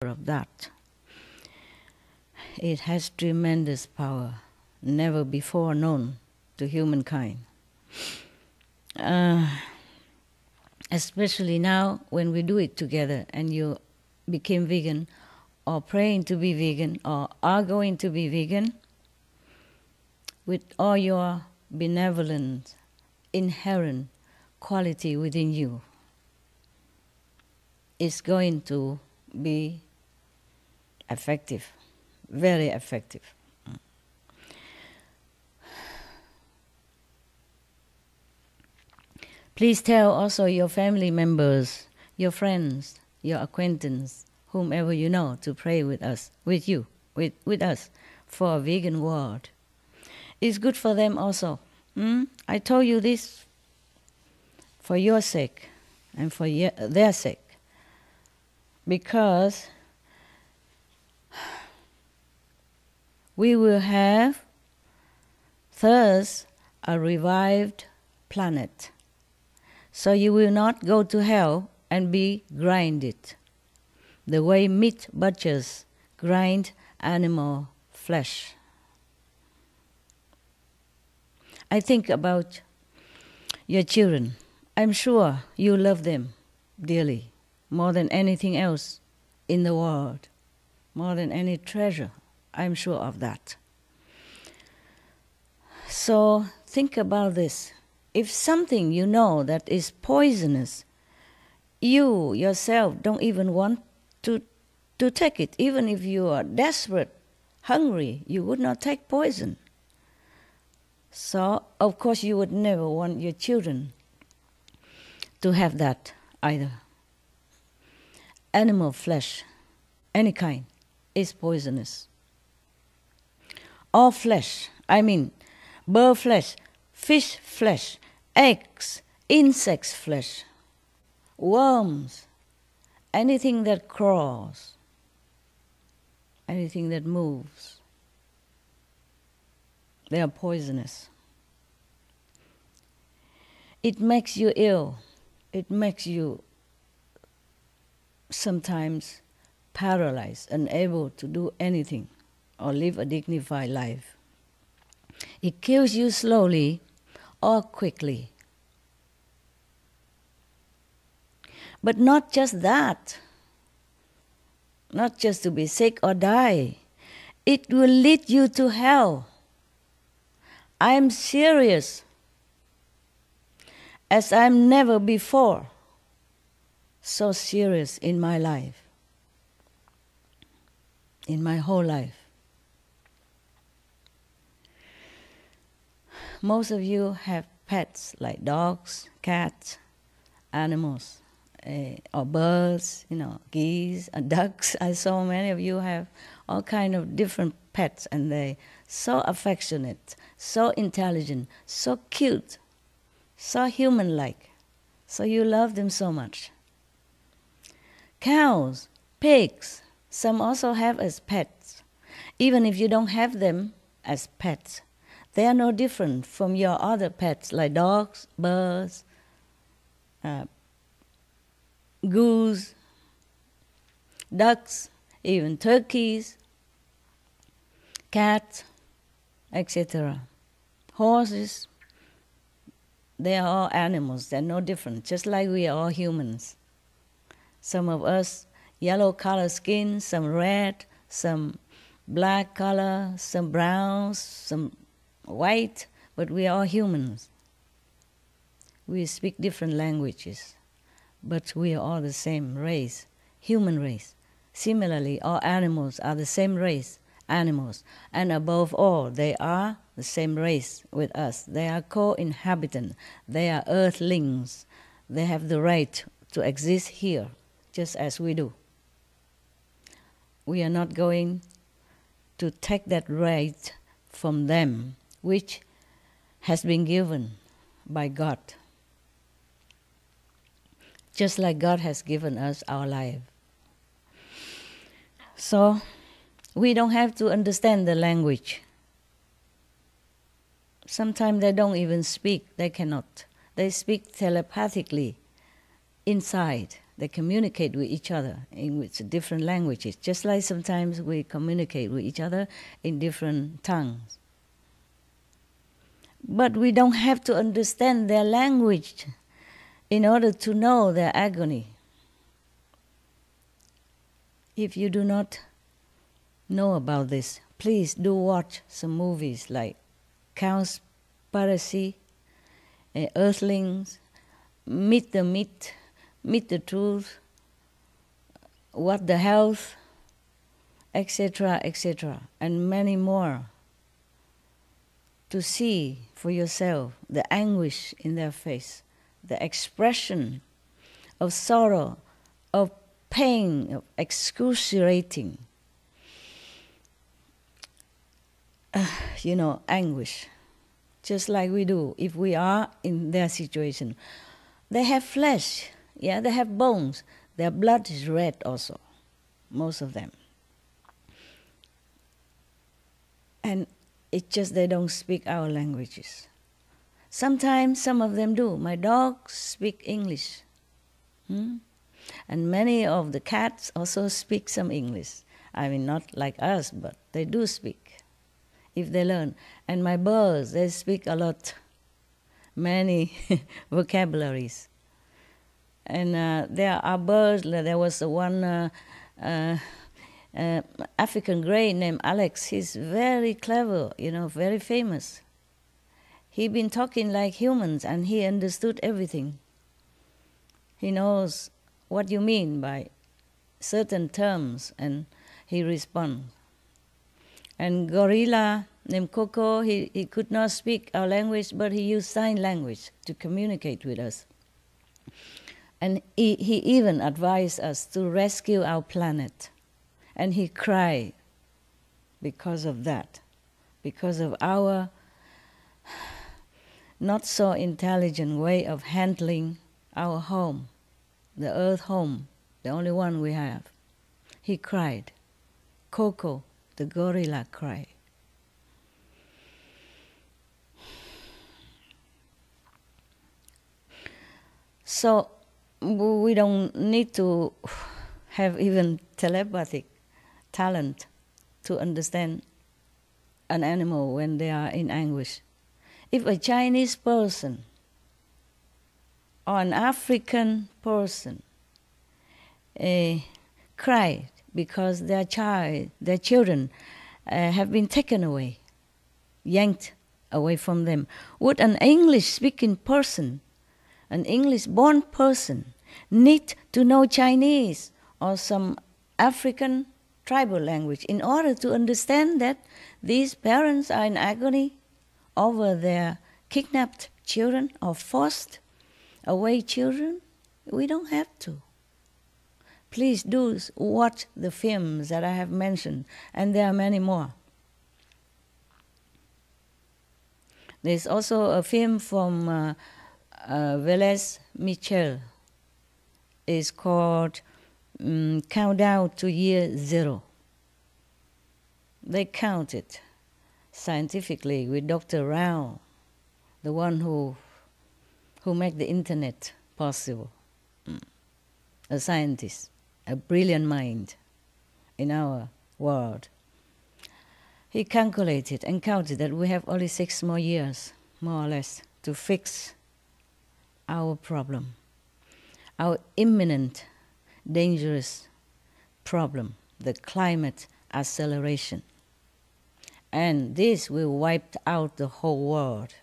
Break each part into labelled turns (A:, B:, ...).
A: of that. It has tremendous power, never before known to humankind. Especially now when we do it together and you became vegan or praying to be vegan or are going to be vegan, with all your benevolent, inherent quality within you, is going to be effective, very effective. Please tell also your family members, your friends, your acquaintances, whomever you know, to pray with us, with you, with us, for a vegan world. It's good for them also. I told you this for your sake and for their sake, because we will have thus a revived planet. So you will not go to hell and be grinded, the way meat butchers grind animal flesh. I think about your children. I'm sure you love them dearly, more than anything else in the world, more than any treasure. I'm sure of that. So think about this. If something you know that is poisonous, you yourself don't even want to take it. Even if you are desperate, hungry, you would not take poison. So, of course, you would never want your children to have that either. Animal flesh, any kind, is poisonous. All flesh, I mean bird flesh, fish flesh, eggs, insects flesh, worms, anything that crawls, anything that moves, they are poisonous. It makes you ill. It makes you sometimes paralyzed, unable to do anything or live a dignified life. It kills you slowly or quickly. But not just that, not just to be sick or die. It will lead you to hell. I am serious, as I'm never before so serious in my life, in my whole life. Most of you have pets like dogs, cats, animals, or birds, geese, ducks. I saw many of you have all kind of different pets, and they're so affectionate, so intelligent, so cute, so human-like. So you love them so much. Cows, pigs, some also have as pets. Even if you don't have them as pets, they are no different from your other pets like dogs, birds, goose, ducks, even turkeys, cats, etc. Horses, they are all animals. They're no different, just like we are all humans. Some of us, yellow color skin, some red, some black color, some brown, some white, but we are all humans. We speak different languages, but we are all the same race, human race. Similarly, all animals are the same race, animals. And above all, they are the same race with us. They are co-inhabitant. They are earthlings. They have the right to exist here, just as we do. We are not going to take that right from them, which has been given by God. Just like God has given us our life. So, we don't have to understand the language. Sometimes they don't even speak, they cannot. They speak telepathically inside. They communicate with each other with different languages, just like sometimes we communicate with each other in different tongues. But we don't have to understand their language in order to know their agony. If you do not know about this, please do watch some movies like Cowspiracy, Earthlings, Meet the Meat, Meet the Truth, What the Health, etc., etc., and many more, to see for yourself the anguish in their face, the expression of sorrow, of pain, of excruciating, anguish, just like we do if we are in their situation. They have flesh, they have bones. Their blood is red also, most of them. And it's just they don't speak our languages. Sometimes some of them do. My dogs speak English. And many of the cats also speak some English. I mean, not like us, but they do speak, if they learn. And my birds, they speak a lot, many vocabularies. And there are birds, there was one African grey named Alex. He's very clever, very famous. He'd been talking like humans and he understood everything. He knows what you mean by certain terms and he responds. And gorilla named Coco, he could not speak our language, but he used sign language to communicate with us. And he even advised us to rescue our planet. And he cried because of that, because of our not so intelligent way of handling our home, the earth home, the only one we have. He cried. Coco, the gorilla, cried. So we don't need to have even telepathic talent to understand an animal when they are in anguish. If a Chinese person or an African person cried because their children have been taken away, yanked away from them, would an English-speaking person, an English-born person, need to know Chinese or some African tribal language in order to understand that these parents are in agony over their kidnapped children or forced away children? We don't have to. Please do watch the films that I have mentioned, and there are many more. There's also a film from Velez Michel. It's called Countdown to Year Zero. They counted scientifically with Dr. Rao, the one who made the internet possible, a scientist, a brilliant mind in our world. He calculated and counted that we have only 6 more years, more or less, to fix our problem, our imminent, dangerous problem, the climate acceleration. And this will wipe out the whole world,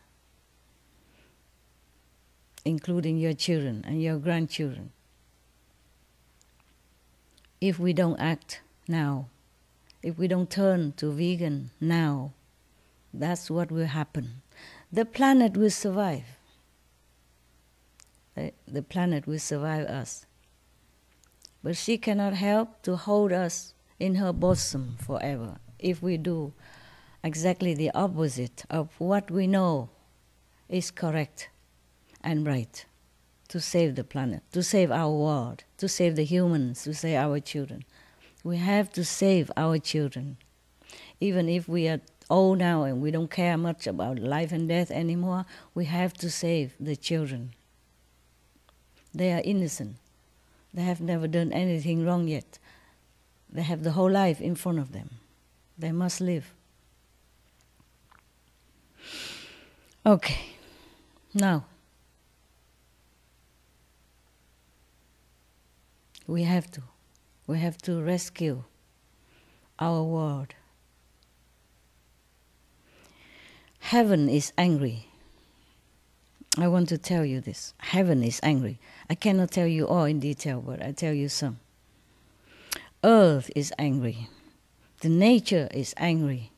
A: including your children and your grandchildren. If we don't act now, if we don't turn to vegan now, that's what will happen. The planet will survive. The planet will survive us. But she cannot help to hold us in her bosom forever if we do exactly the opposite of what we know is correct and right to save the planet, to save our world, to save the humans, to save our children. We have to save our children. Even if we are old now and we don't care much about life and death anymore, we have to save the children. They are innocent. They have never done anything wrong yet. They have the whole life in front of them. They must live. Okay, now we have to rescue our world. Heaven is angry. I want to tell you this. Heaven is angry. I cannot tell you all in detail, but I tell you some. Earth is angry. The nature is angry.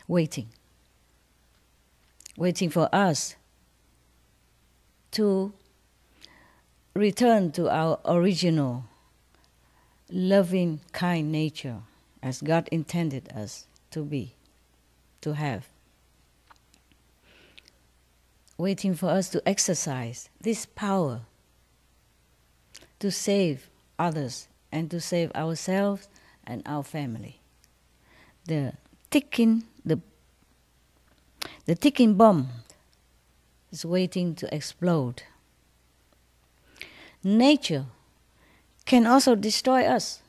A: Waiting for us to return to our original loving, kind nature as God intended us to be, to have. Waiting for us to exercise this power to save others and to save ourselves and our family. The ticking bomb is waiting to explode. Nature can also destroy us.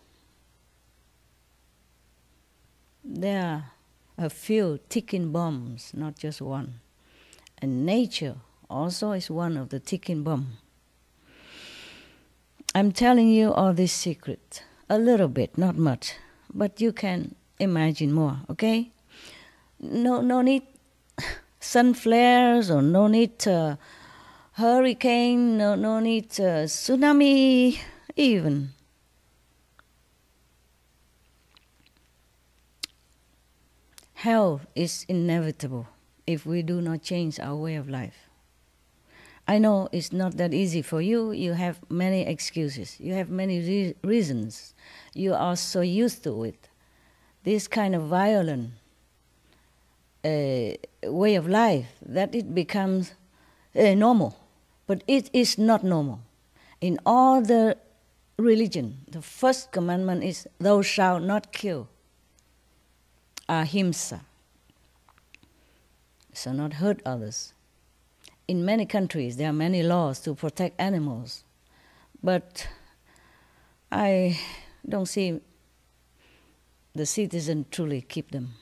A: There are a few ticking bombs, not just one. And nature also is one of the ticking bomb. I'm telling you all this secret, a little bit, not much, but you can imagine more, okay? No need sun flares, or no need hurricane, no need tsunami even. Hell is inevitable if we do not change our way of life. I know it's not that easy for you. You have many excuses. You have many reasons. You are so used to it. This kind of violent way of life that it becomes normal. But it is not normal. In all the religion, the first commandment is, thou shalt not kill. Ahimsa. So not hurt others. In many countries, there are many laws to protect animals, but I don't see the citizens truly keep them.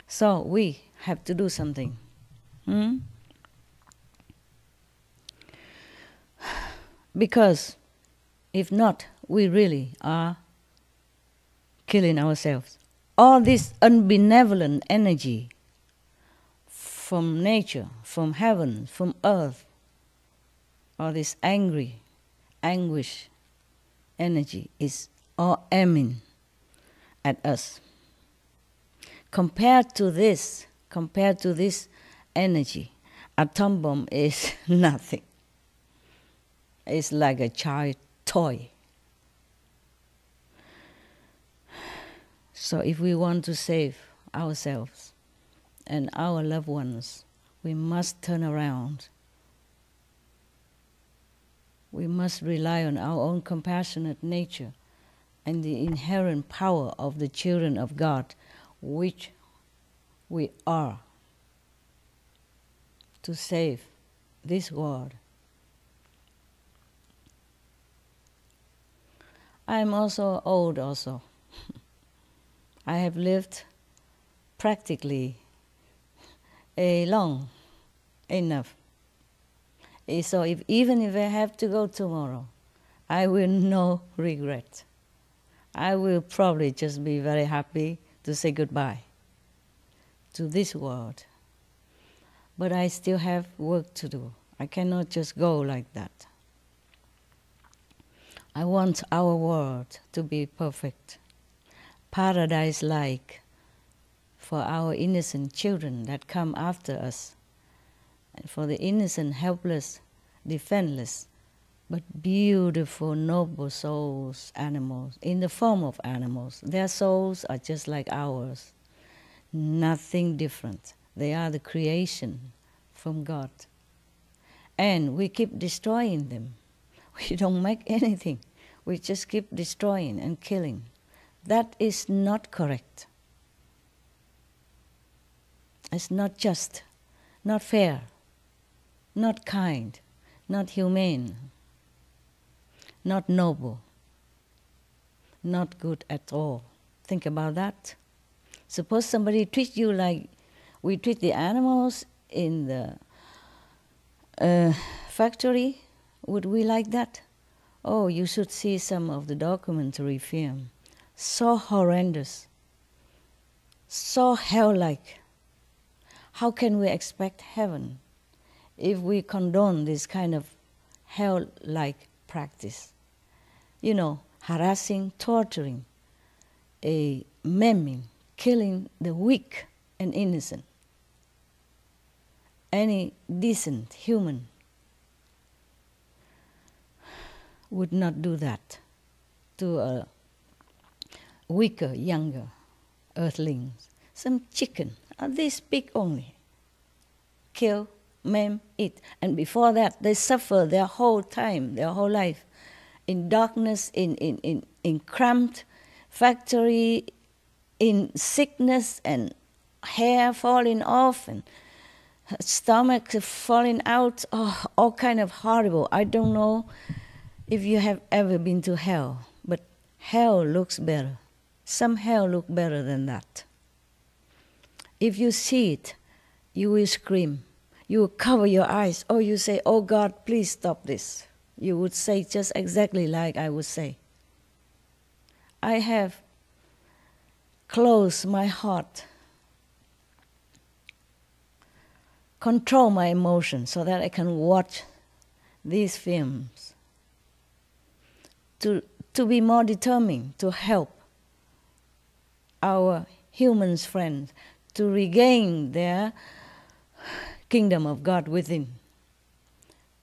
A: So we have to do something. Because if not, we really are killing ourselves. All this unbenevolent energy from nature, from heaven, from earth, all this angry, anguish energy is all aiming at us. Compared to this energy, atom bomb is nothing. It's like a child toy. So if we want to save ourselves and our loved ones, we must turn around. We must rely on our own compassionate nature and the inherent power of the children of God, which we are, to save this world. I am also old also. I have lived practically long enough. So even if I have to go tomorrow, I will no regret. I will probably just be very happy to say goodbye to this world. But I still have work to do. I cannot just go like that. I want our world to be perfect, paradise-like for our innocent children that come after us, and for the innocent, helpless, defenseless, but beautiful, noble souls, animals, in the form of animals. Their souls are just like ours, nothing different. They are the creation from God. And we keep destroying them. We don't make anything. We just keep destroying and killing. That is not correct. It's not just, not fair, not kind, not humane, not noble, not good at all. Think about that. Suppose somebody treats you like we treat the animals in the factory. Would we like that? Oh, you should see some of the documentary film. So horrendous, so hell-like. How can we expect heaven if we condone this kind of hell-like practice? You know, harassing, torturing, maiming, killing the weak and innocent. Any decent human would not do that to a weaker, younger earthlings. Some chicken, this pig only. Kill, maim, eat. And before that, they suffer their whole time, their whole life, in darkness, in cramped factory, in sickness and hair falling off and stomach falling out, all kind of horrible. I don't know if you have ever been to hell, but hell looks better. Some hell look better than that. If you see it, you will scream. You will cover your eyes, or you say, "Oh God, please stop this." You would say just exactly like I would say. I have closed my heart, control my emotions so that I can watch these films, to be more determined to help our human friends to regain their kingdom of God within,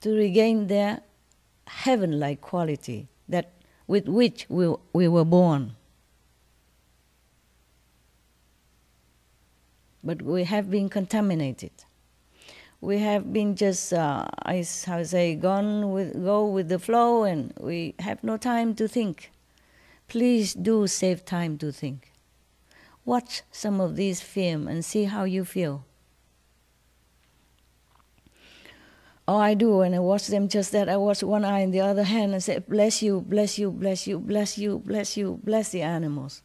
A: to regain their heaven-like quality that with which we were born. But we have been contaminated. We have been just, go with the flow, and we have no time to think. Please do save time to think. Watch some of these films and see how you feel. Oh, I do, when I watch them just that, I watch one eye and the other hand and say, bless you, bless you, bless you, bless you, bless you, bless the animals.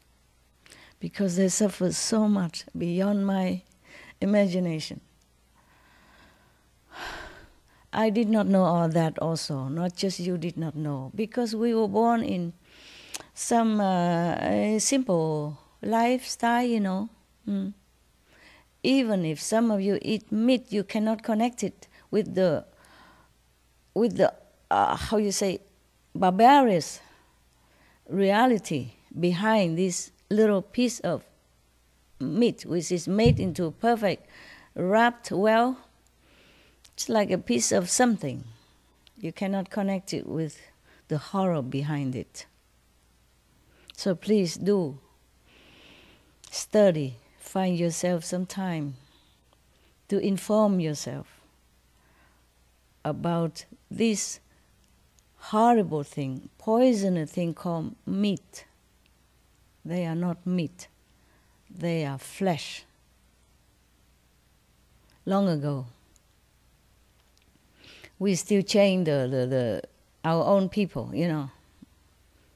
A: Because they suffer so much beyond my imagination. I did not know all that also, not just you did not know, because we were born in some simple lifestyle, you know. Even if some of you eat meat, you cannot connect it with the how you say, barbarous reality behind this little piece of meat, which is made into perfect, wrapped well. It's like a piece of something. You cannot connect it with the horror behind it. So please do study, find yourself some time to inform yourself about this horrible thing, poisonous thing called meat. They are not meat. They are flesh. Long ago, we still chained our own people, you know,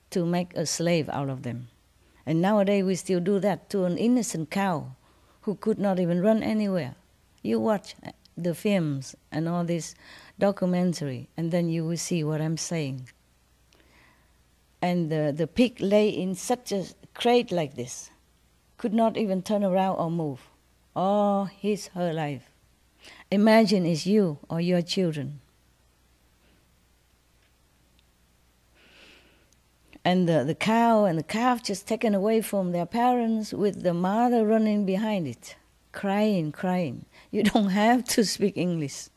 A: to make a slave out of them. And nowadays we still do that to an innocent cow who could not even run anywhere. You watch the films and all this documentary, and then you will see what I'm saying. And the pig lay in such a crate like this, could not even turn around or move all her life. Imagine it's you or your children. And the cow and the calf just taken away from their parents with the mother running behind it, crying, crying. You don't have to speak English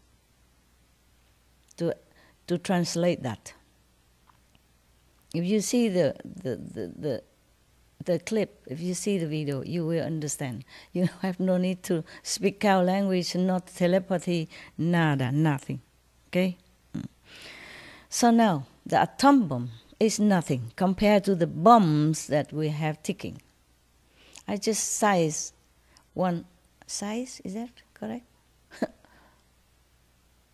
A: to translate that. If you see the clip, if you see the video, you will understand. You have no need to speak cow language, not telepathy, nada, nothing. Okay? So now, the atom bomb is nothing compared to the bombs that we have ticking. I just size one size, is that correct?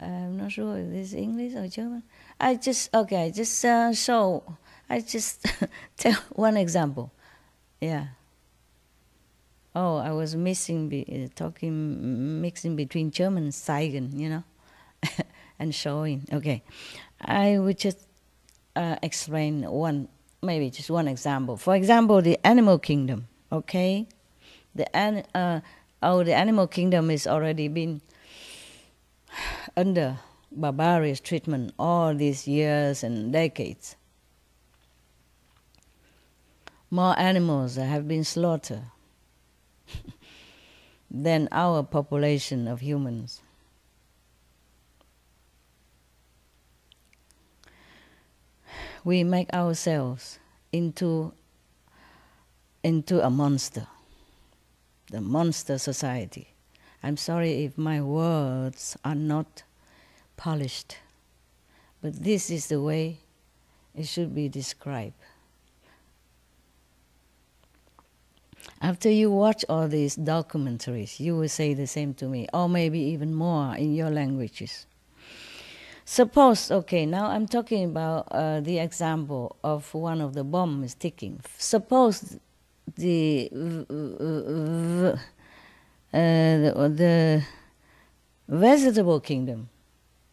A: I'm not sure if this is English or German. I just show. I just tell one example. Yeah. Oh, I was mixing between German and Zeigen, and showing. Okay, I would just explain just one example. For example, the animal kingdom. Okay, the animal kingdom is already been under barbarous treatment all these years and decades. More animals have been slaughtered than our population of humans. We make ourselves into a monster, the monster society. I'm sorry if my words are not polished, but this is the way it should be described. After you watch all these documentaries, you will say the same to me, or maybe even more in your languages. Suppose, okay, now I'm talking about the example of one of the bombs ticking. Suppose the vegetable kingdom,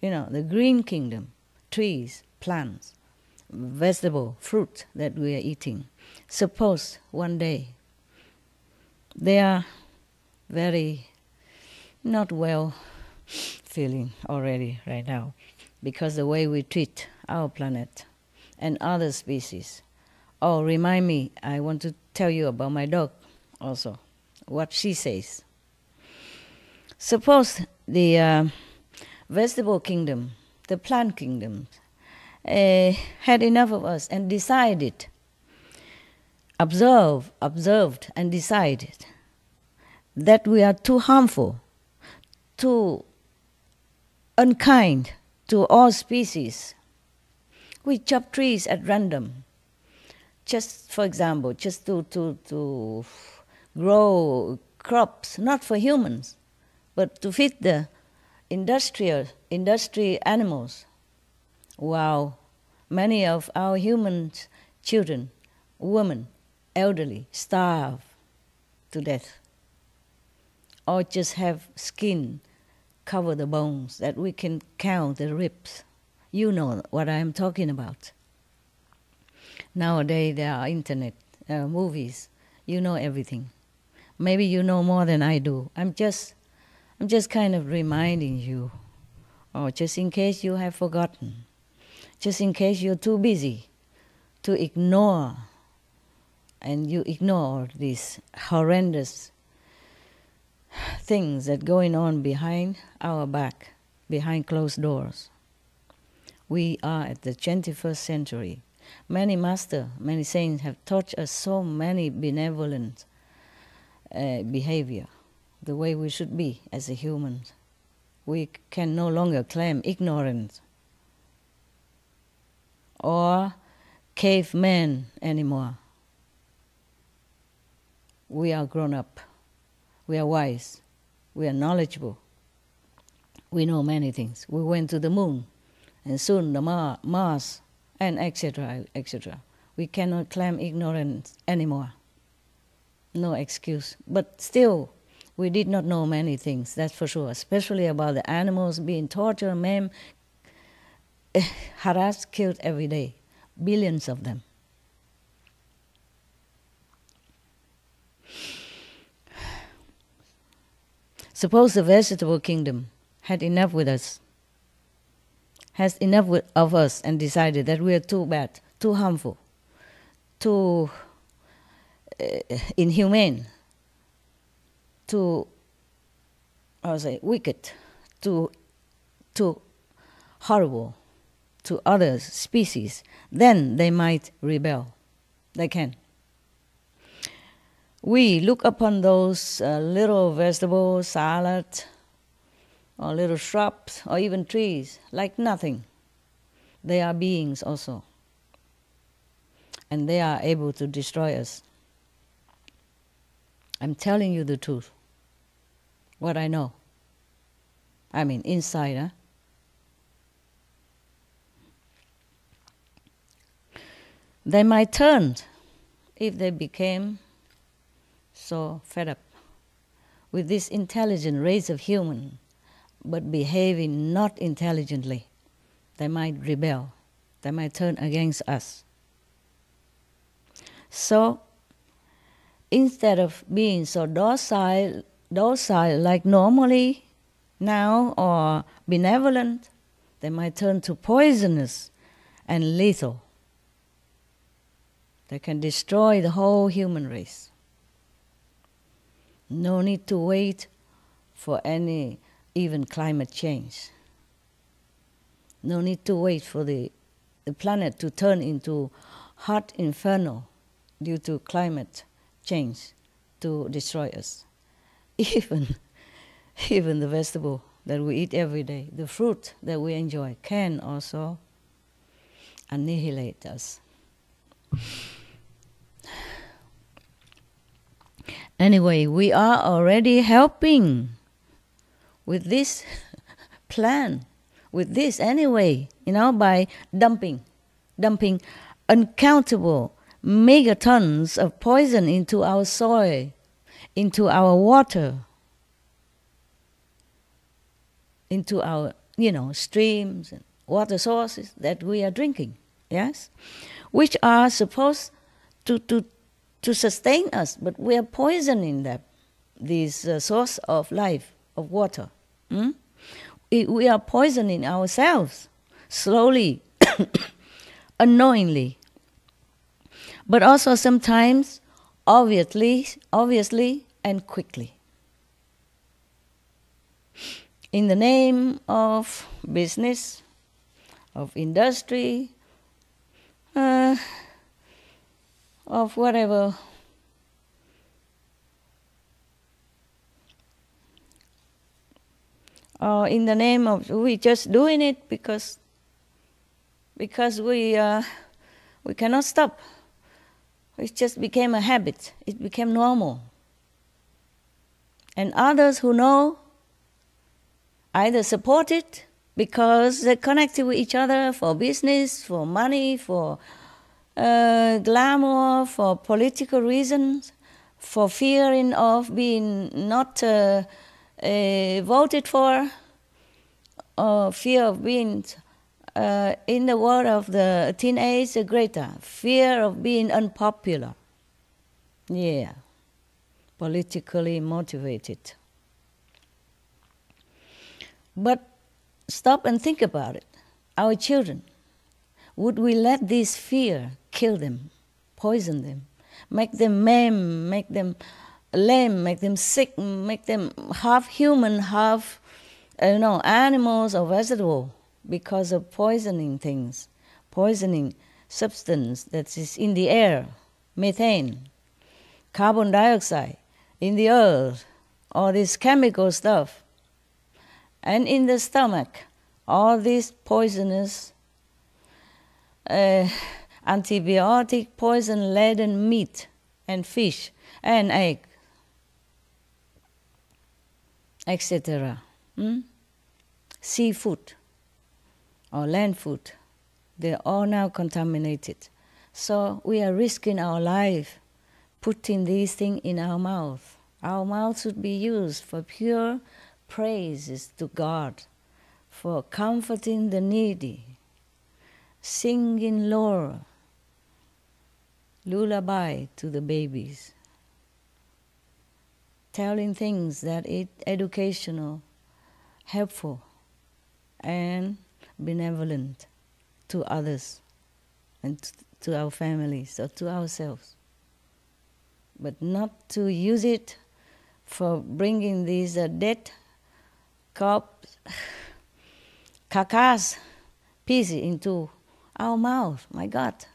A: the green kingdom, trees, plants, vegetable, fruit that we are eating. Suppose one day they are very not well feeling already right now because the way we treat our planet and other species. Oh, remind me, I want to tell you about my dog also, what she says. Suppose the vegetable kingdom, the plant kingdom, had enough of us and decided, observed and decided that we are too harmful, too unkind to all species. We chop trees at random, just for example, just to grow crops, not for humans, but to feed the industry animals. While many of our human children, women, elderly, starve to death, or just have skin cover the bones that we can count the ribs. You know what I'm talking about. Nowadays there are internet movies. You know everything. Maybe you know more than I do. I'm just kind of reminding you, or just in case you have forgotten, just in case you're too busy to ignore, and you ignore these horrendous things that going on behind our back, behind closed doors. We are at the 21st century. Many masters, many saints have taught us so many benevolent behavior, the way we should be as a human. We can no longer claim ignorance or cavemen anymore. We are grown up. We are wise. We are knowledgeable. We know many things. We went to the moon, and soon the Mars, and etc., etc. We cannot claim ignorance anymore. No excuse. But still, we did not know many things, that's for sure, especially about the animals being tortured, maimed, harassed, killed every day. Billions of them. Suppose the vegetable kingdom had enough with us, has enough of us, and decided that we are too bad, too harmful, too inhumane, too, wicked, too horrible to other species. Then they might rebel. They can. We look upon those little vegetables, salad, or little shrubs, or even trees, like nothing. They are beings also. And they are able to destroy us. I'm telling you the truth. What I know. I mean, inside, they might turn if they became so fed up with this intelligent race of human, but behaving not intelligently. They might rebel. They might turn against us. So, instead of being so docile like normally now, or benevolent, they might turn to poisonous and lethal. They can destroy the whole human race. No need to wait for any even climate change. No need to wait for the planet to turn into hot inferno due to climate change to destroy us. Even the vegetable that we eat every day, the fruit that we enjoy, can also annihilate us. Anyway, we are already helping with this plan, with this anyway, by dumping uncountable megatons of poison into our soil, into our water, into our, streams and water sources that we are drinking, yes? Which are supposed to sustain us, but we are poisoning them, this source of life, of water. We are poisoning ourselves, slowly, unknowingly, but also sometimes obviously and quickly. In the name of business, of industry, of whatever. Or in the name of, we just doing it because we cannot stop. It just became a habit. It became normal. And others who know either support it because they're connected with each other for business, for money, for glamour, for political reasons, for fearing of being not voted for, or fear of being, in the word of the teenage Greta, fear of being unpopular. Yeah, politically motivated. But stop and think about it. Our children, would we let this fear kill them, poison them, make them maim, make them lame, make them sick, make them half human, half animals or vegetable because of poisoning things, poisoning substance that is in the air, methane, carbon dioxide, in the earth, all this chemical stuff, and in the stomach, all this poisonous antibiotic poison-laden meat and fish and egg, etc. Seafood or land food, they're all now contaminated. So we are risking our life putting these things in our mouth. Our mouth should be used for pure praises to God, for comforting the needy, singing lore, lullaby to the babies, telling things that are educational, helpful, and benevolent to others and to our families or to ourselves. But not to use it for bringing these dead corpse, carcass pieces into our mouth. My God.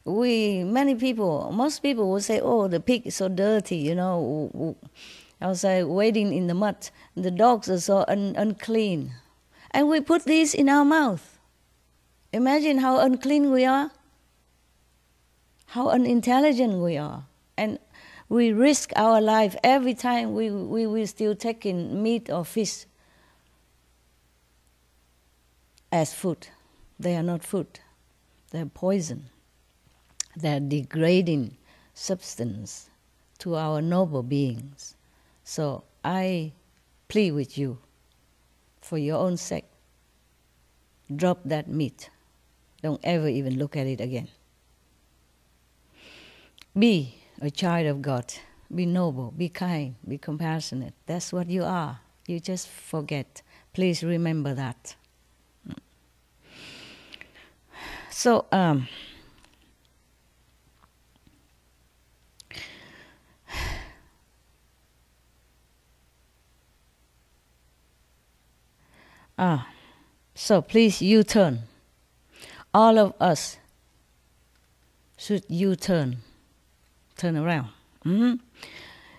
A: Most people will say, oh, the pig is so dirty, outside wading in the mud. The dogs are so unclean. And we put these in our mouth. Imagine how unclean we are, how unintelligent we are. And we risk our life every time we still taking meat or fish as food. They are not food. They're poison. They're degrading substance to our noble beings. So I plead with you, for your own sake, drop that meat. Don't ever even look at it again. Be a child of God. Be noble, be kind, be compassionate. That's what you are. You just forget. Please remember that. So, so please U-turn. All of us should U-turn. Turn around.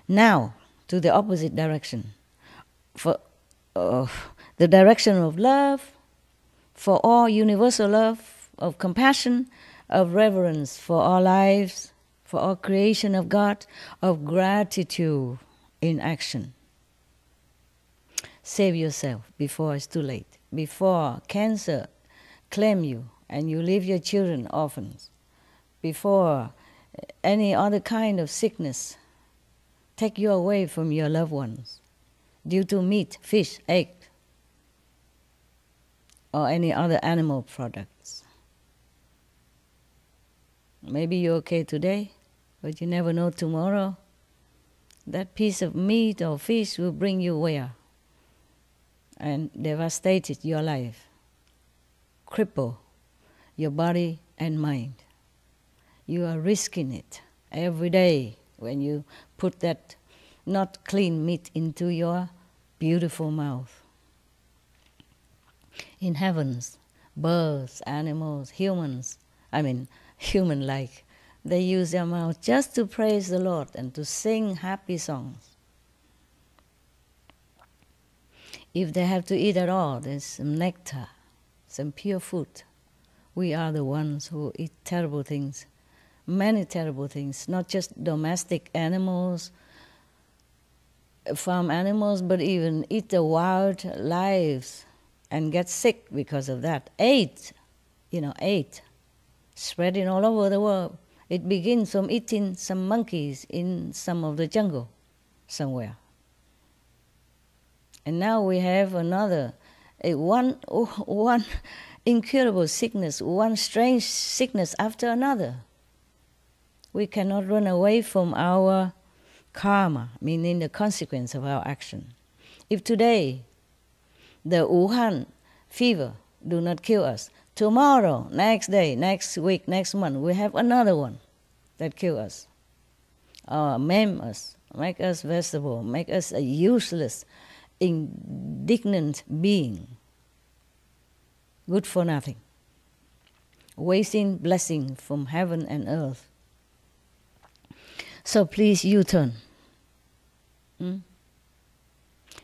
A: Now, to the opposite direction. For the direction of love, for all universal love, of compassion, of reverence for all lives, for all creation of God, of gratitude in action. Save yourself before it's too late. Before cancer claim you and you leave your children orphans. Before any other kind of sickness take you away from your loved ones due to meat, fish, egg, or any other animal products. Maybe you're okay today, but you never know tomorrow. That piece of meat or fish will bring you where? And devastate your life, cripple your body and mind. You are risking it every day when you put that not clean meat into your beautiful mouth. In heavens, birds, animals, humans, human-like, they use their mouth just to praise the Lord and to sing happy songs. If they have to eat at all, there's some nectar, some pure food. We are the ones who eat terrible things, many terrible things, not just domestic animals, farm animals, but even eat the wild lives and get sick because of that. AIDS, spreading all over the world. It begins from eating some monkeys in some of the jungle somewhere. And now we have one incurable sickness, one strange sickness after another. We cannot run away from our karma, meaning the consequence of our action. If today the Wuhan fever do not kill us, tomorrow, next day, next week, next month, we have another one that kill us, or maim us, make us vegetable, make us a useless, indignant being, good for nothing, wasting blessing from heaven and earth. So please U-turn.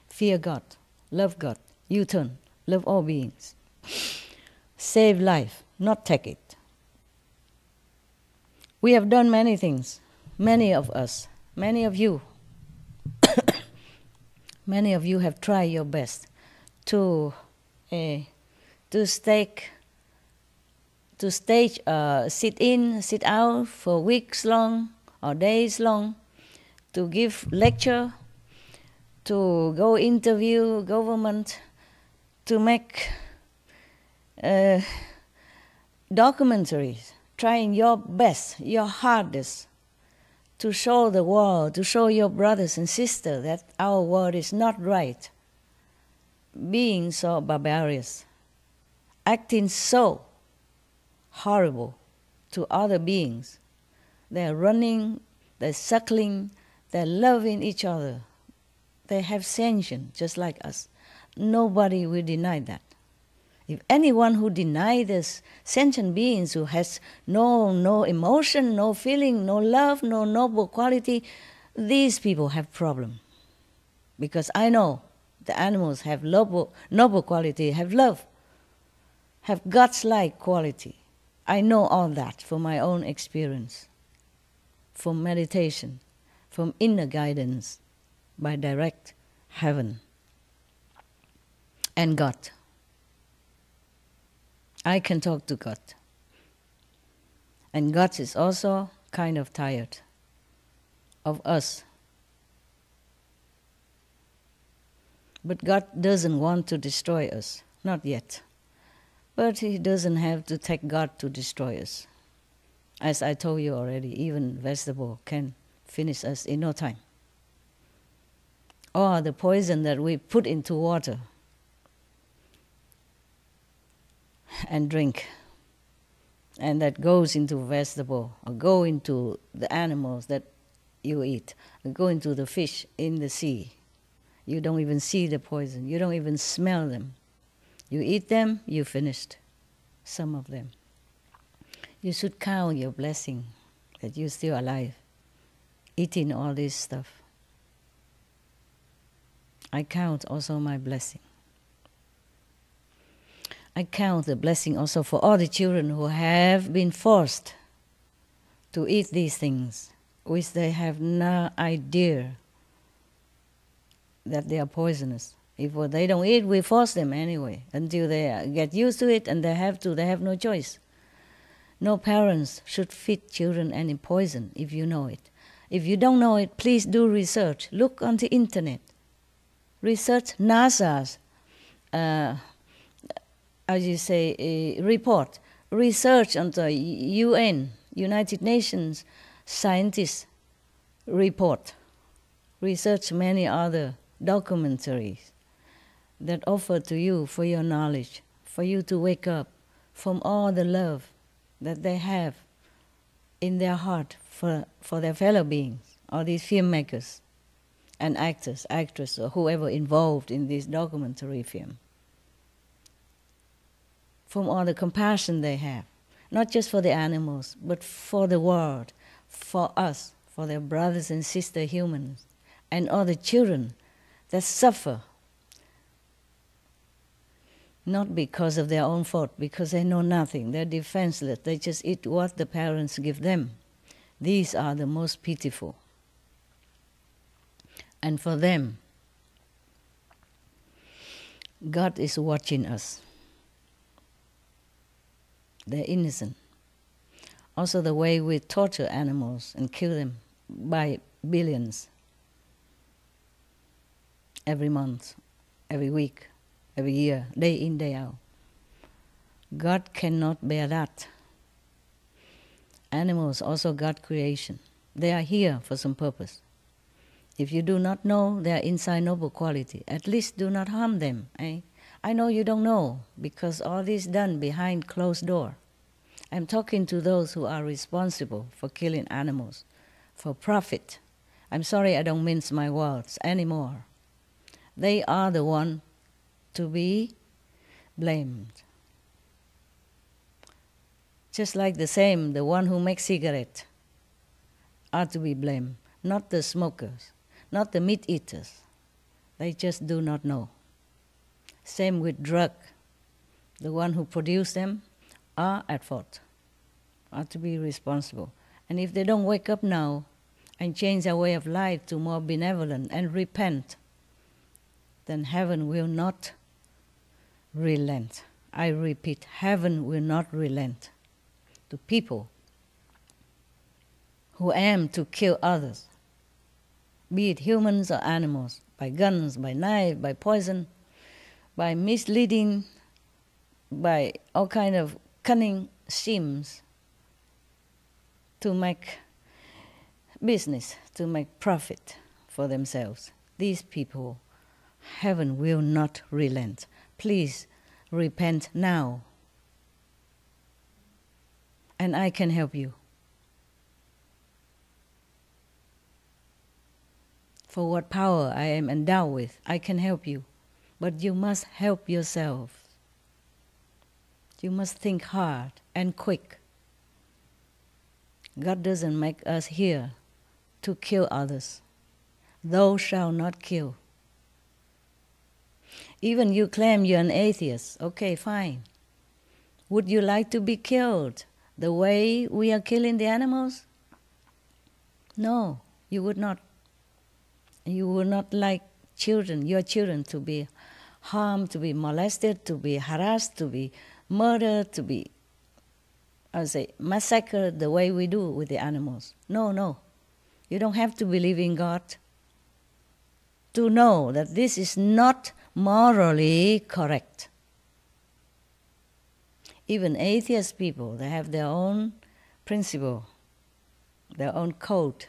A: Fear God, love God, U-turn, love all beings. Save life, not take it. We have done many things, many of us, many of you. Many of you have tried your best to sit in, sit out for weeks long or days long, to give lecture, to go interview government, to make documentaries, trying your best, your hardest, to show the world, to show your brothers and sisters that our world is not right. Being so barbarous, acting so horrible to other beings. They're running, they're suckling, they're loving each other. They have sentience just like us. Nobody will deny that. If anyone who denies this sentient beings who has no emotion, no feeling, no love, no noble quality, these people have problem. Because I know the animals have noble quality, have love, have God's-like quality. I know all that from my own experience, from meditation, from inner guidance by direct heaven and God. I can talk to God. And God is also kind of tired of us. But God doesn't want to destroy us, not yet. But He doesn't have to take God to destroy us. As I told you already, even vegetable can finish us in no time. Or the poison that we put into water and drink, and that goes into vegetable, or go into the animals that you eat, or go into the fish in the sea. You don't even see the poison. You don't even smell them. You eat them, you finished some of them. You should count your blessing that you're still alive, eating all this stuff. I count also my blessing. I count the blessing also for all the children who have been forced to eat these things, which they have no idea that they are poisonous. If they don't eat, we force them anyway until they get used to it, and they have no choice. No parents should feed children any poison if you know it. If you don't know it, please do research. Look on the internet. Research NASA's, report. Research on the UN, United Nations scientists report. Research many other documentaries that offer to you for your knowledge, for you to wake up from all the love that they have in their heart for their fellow beings, all these filmmakers and actors, actresses, or whoever involved in this documentary film. From all the compassion they have, not just for the animals, but for the world, for us, for their brothers and sisters humans, and all the children that suffer, not because of their own fault, because they know nothing, they're defenseless, they just eat what the parents give them. These are the most pitiful. And for them, God is watching us. They're innocent. Also the way we torture animals and kill them by billions every month, every week, every year, day in, day out. God cannot bear that. Animals also God creation. They are here for some purpose. If you do not know their inside noble quality, at least do not harm them. I know you don't know, because all this done behind closed door. I'm talking to those who are responsible for killing animals for profit. I'm sorry I don't mince my words anymore. They are the one to be blamed. Just like the one who makes cigarettes are to be blamed, not the smokers, not the meat eaters. They just do not know. Same with drug. The one who produce them are at fault, are to be responsible. And if they don't wake up now and change their way of life to more benevolent and repent, then heaven will not relent. I repeat, heaven will not relent to people who aim to kill others, be it humans or animals, by guns, by knife, by poison, by misleading, by all kind of cunning schemes to make business, to make profit for themselves. These people, heaven will not relent. Please repent now, and I can help you. For what power I am endowed with, I can help you. But you must help yourself. You must think hard and quick. God doesn't make us here to kill others. Thou shalt not kill. Even you claim you're an atheist. Okay, fine. Would you like to be killed the way we are killing the animals? No, you would not. You would not like your children to be harmed, to be molested, to be harassed, to be murdered, to be I say, massacre the way we do with the animals. No, no. You don't have to believe in God to know that this is not morally correct. Even atheist people, they have their own principle, their own code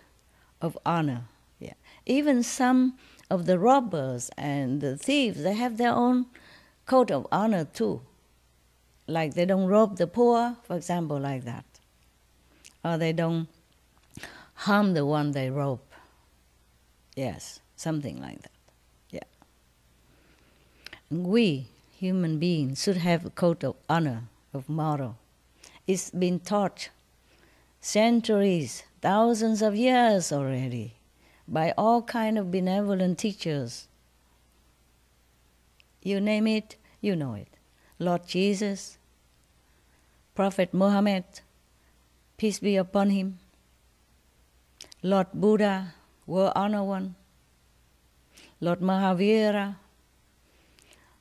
A: of honor. Yeah. Even some of the robbers and the thieves, they have their own code of honor too. Like they don't rob the poor, for example, like that. Or they don't harm the one they rob. Yes, something like that. Yeah. We, human beings, should have a code of honor, of moral. It's been taught centuries, thousands of years already, by all kind of benevolent teachers. You name it, you know it. Lord Jesus, Prophet Muhammad, peace be upon him, Lord Buddha, world honor one, Lord Mahavira,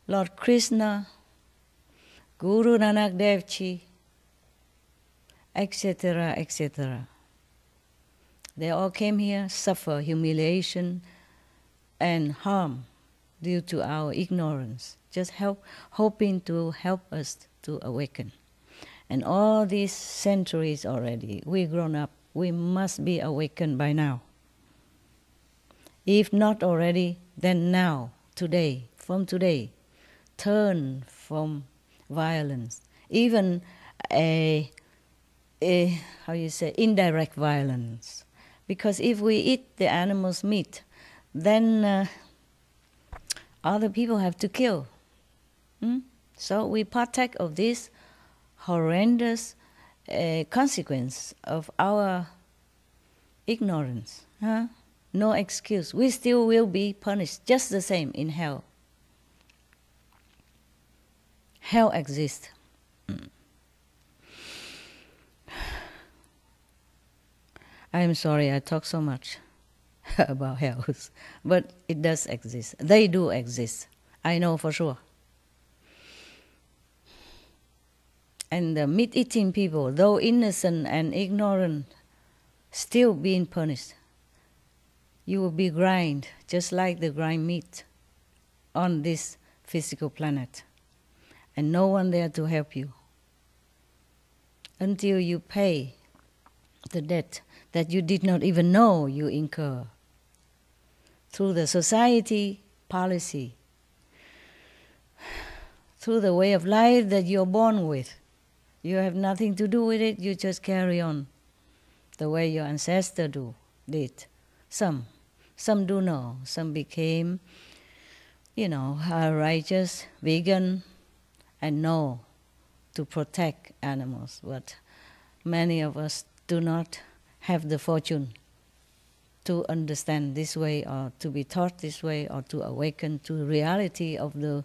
A: Lord Krishna, Guru Nanak Dev Ji, etc., etc. They all came here, suffer humiliation and harm due to our ignorance, just hoping to help us to awaken. And all these centuries already, we grown up, we must be awakened by now. If not already, then now, today, from today, turn from violence, even indirect violence. Because if we eat the animal's meat, then other people have to kill. So we partake of this horrendous consequence of our ignorance. No excuse. We still will be punished just the same in hell. Hell exists. I'm sorry I talk so much about hells, but it does exist. They do exist. I know for sure. And the meat-eating people, though innocent and ignorant, still being punished. You will be grind, just like the grind meat, on this physical planet. And no one there to help you. Until you pay the debt that you did not even know you incur. Through the society policy. Through the way of life that you're born with. You have nothing to do with it, you just carry on the way your ancestors did. Some do know. Some became, righteous, vegan, and know to protect animals. But many of us do not have the fortune to understand this way, or to be taught this way, or to awaken to the reality of the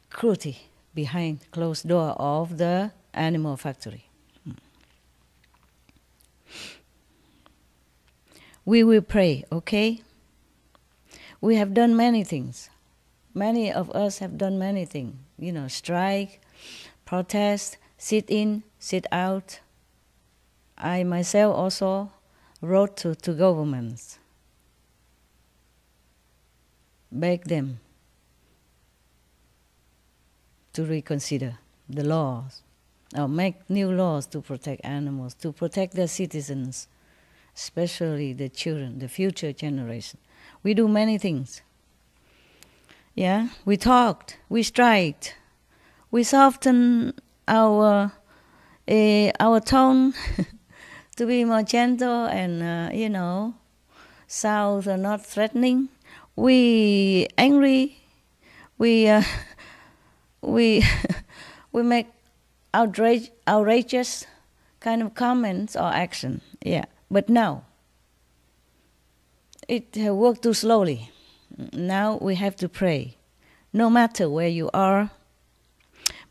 A: cruelty behind closed door of the animal factory. We will pray, okay? We have done many things. Many of us have done many things. Strike, protest, sit in, sit out. I myself also wrote to governments, beg them to reconsider the laws, or make new laws to protect animals, to protect their citizens, especially the children, the future generation. We do many things. Yeah, we talked, we striked, we softened our tone to be more gentle and south or not threatening. We angry, we make outrageous kind of comments or action. Yeah, but now it worked too slowly. Now we have to pray. No matter where you are,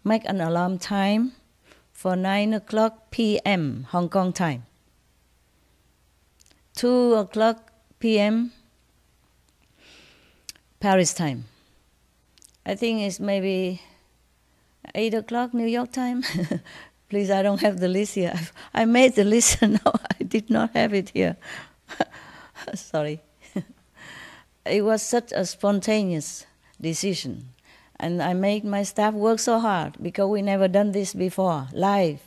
A: make an alarm time for 9:00 p.m. Hong Kong time, 2:00 p.m. Paris time. I think it's maybe 8:00 New York time, Please, I don't have the list here. I made the list and now I did not have it here. Sorry. It was such a spontaneous decision. And I made my staff work so hard because we never done this before, live,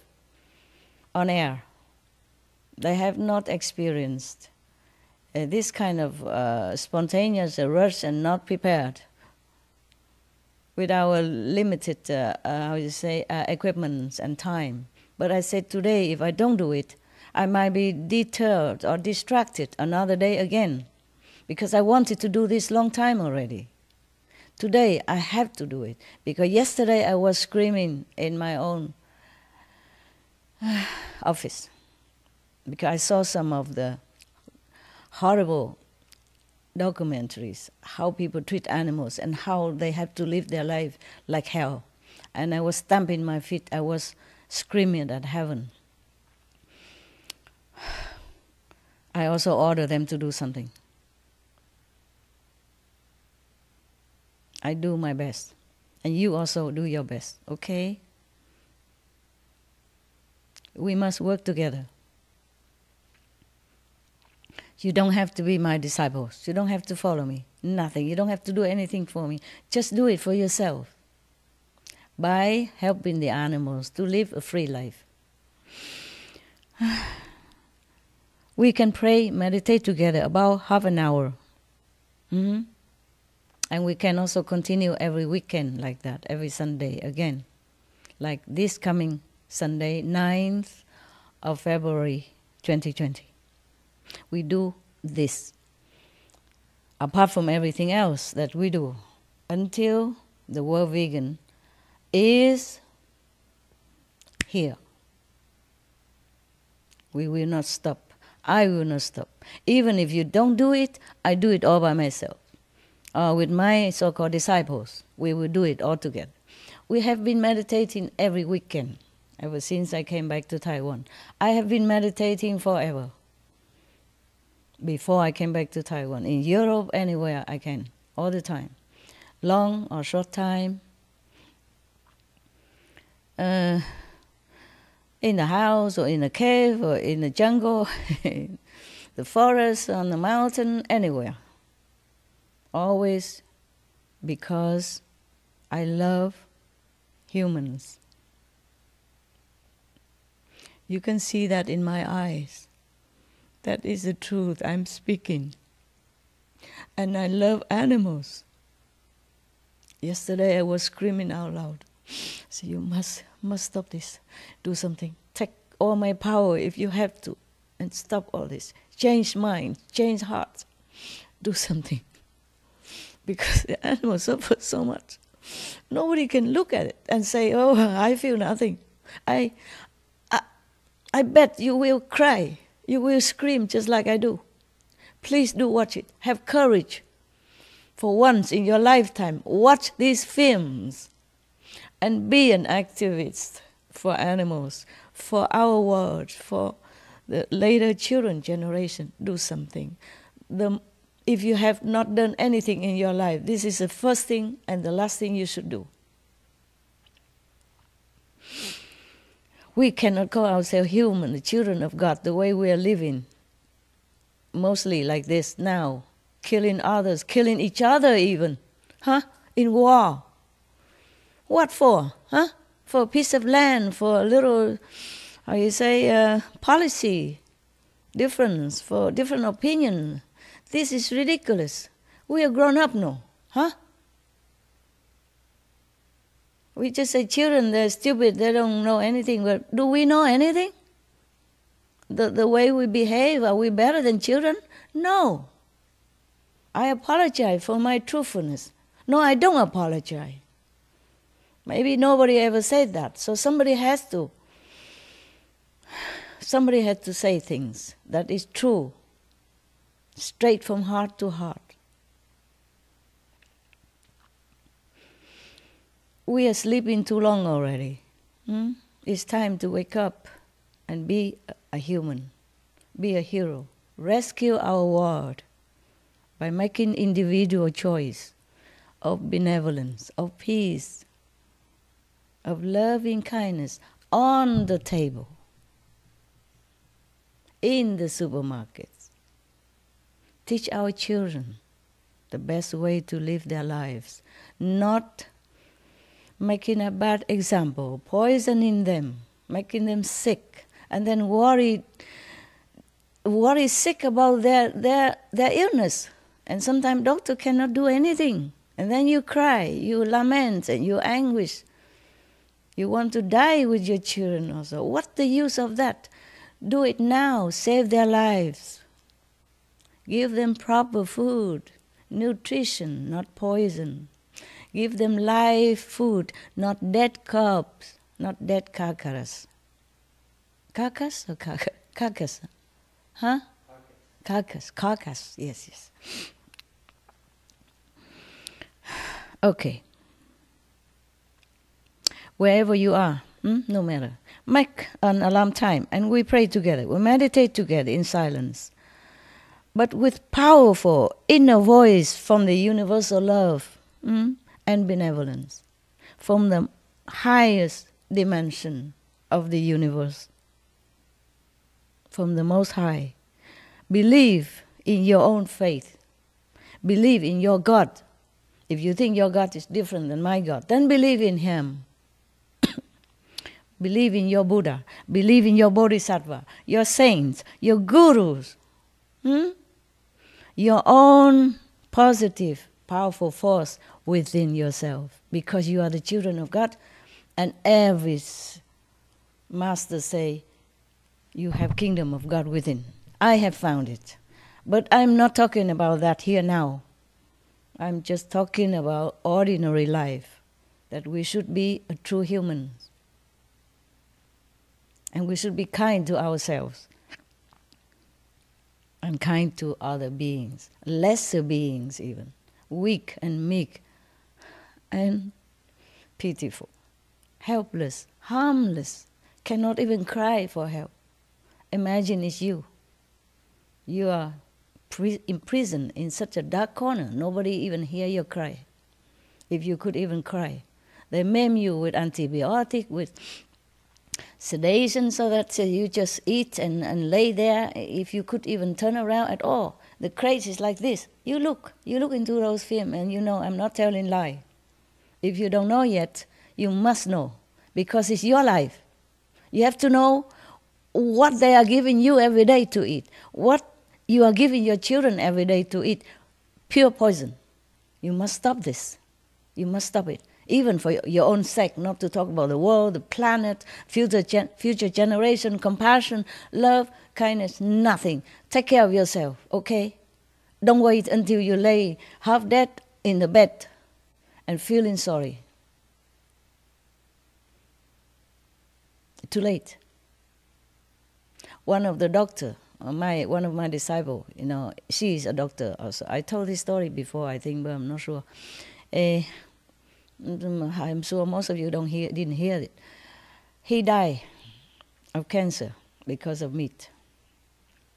A: on air. They have not experienced this kind of spontaneous rush and not prepared with our limited, equipment and time. But I said today, if I don't do it, I might be deterred or distracted another day again, because I wanted to do this long time already. Today, I have to do it, because yesterday I was screaming in my own office, because I saw some of the horrible documentaries, how people treat animals and how they have to live their life like hell. And I was stamping my feet, I was screaming at heaven. I also ordered them to do something. I do my best. And you also do your best, okay? We must work together. You don't have to be my disciples. You don't have to follow me. Nothing. You don't have to do anything for me. Just do it for yourself by helping the animals to live a free life. We can pray, meditate together about half an hour. And we can also continue every weekend like that, every Sunday again. Like this coming Sunday, 9th of February 2020. We do this, apart from everything else that we do, until the world vegan is here. We will not stop. I will not stop. Even if you don't do it, I do it all by myself. With my so-called disciples, we will do it all together. We have been meditating every weekend, ever since I came back to Taiwan. I have been meditating forever. Before I came back to Taiwan, in Europe, anywhere I can, all the time. Long or short time. In the house or in a cave or in the jungle, the forest, on the mountain, anywhere. Always because I love humans. You can see that in my eyes. That is the truth I'm speaking. And I love animals. Yesterday I was screaming out loud. So you must stop this. Do something. Take all my power if you have to. And stop all this. Change minds, change hearts. Do something. Because the animals suffer so much. Nobody can look at it and say, oh, I feel nothing. I bet you will cry. You will scream just like I do. Please do watch it. Have courage. For once in your lifetime, watch these films and be an activist for animals, for our world, for the later children generation. Do something. If you have not done anything in your life, this is the first thing and the last thing you should do. We cannot call ourselves human, the children of God, the way we are living. Mostly like this now. Killing others, killing each other even. In war. What for? For a piece of land, for a little, policy difference, for different opinion. This is ridiculous. We are grown up now. We just say children, they're stupid, they don't know anything. But do we know anything? The way we behave, are we better than children? No. I apologize for my truthfulness. No, I don't apologize. Maybe nobody ever said that. So somebody has to. Somebody had to say things that is true. Straight from heart to heart. We are sleeping too long already. It's time to wake up and be a human, be a hero. Rescue our world by making individual choice of benevolence, of peace, of loving kindness, on the table, in the supermarkets. Teach our children the best way to live their lives, not making a bad example, poisoning them, making them sick, and then worry sick about their illness. And sometimes doctor cannot do anything. And then you cry, you lament, and you anguish. You want to die with your children also. What's the use of that? Do it now. Save their lives. Give them proper food, nutrition, not poison. Give them live food, not dead corpse, not dead carcass. Carcass or carcass? Carcass. Huh? Carcass. Carcass. Yes, yes. Okay. Wherever you are, no matter, make an alarm time and we pray together. We meditate together in silence. But with powerful inner voice from the universal love and benevolence, from the highest dimension of the universe, from the Most High. Believe in your own faith. Believe in your God. If you think your God is different than my God, then believe in Him. Believe in your Buddha. Believe in your Bodhisattva, your saints, your gurus. Your own positive, powerful force within yourself. Because you are the children of God. And every master say, you have kingdom of God within. I have found it. But I'm not talking about that here now. I'm just talking about ordinary life. That we should be a true human. And we should be kind to ourselves. And kind to other beings. Lesser beings even. Weak and meek. And pitiful. Helpless. Harmless. Cannot even cry for help. Imagine it's you. You are imprisoned in such a dark corner. Nobody even hear your cry. If you could even cry. They maim you with antibiotic, with sedation, so that you just eat and lay there. If you could even turn around at all. The craze is like this. You look into those films and you know I'm not telling lie. If you don't know yet, you must know. Because it's your life. You have to know what they are giving you every day to eat. What you are giving your children every day to eat. Pure poison. You must stop this. You must stop it. Even for your own sake, not to talk about the world, the planet, future generation, compassion, love, kindness, nothing. Take care of yourself, okay? Don't wait until you lay half dead in the bed and feeling sorry. Too late. One of the doctor, one of my disciples, she is a doctor also. I told this story before, I think, but I'm not sure. I'm sure most of you didn't hear it. He died of cancer because of meat.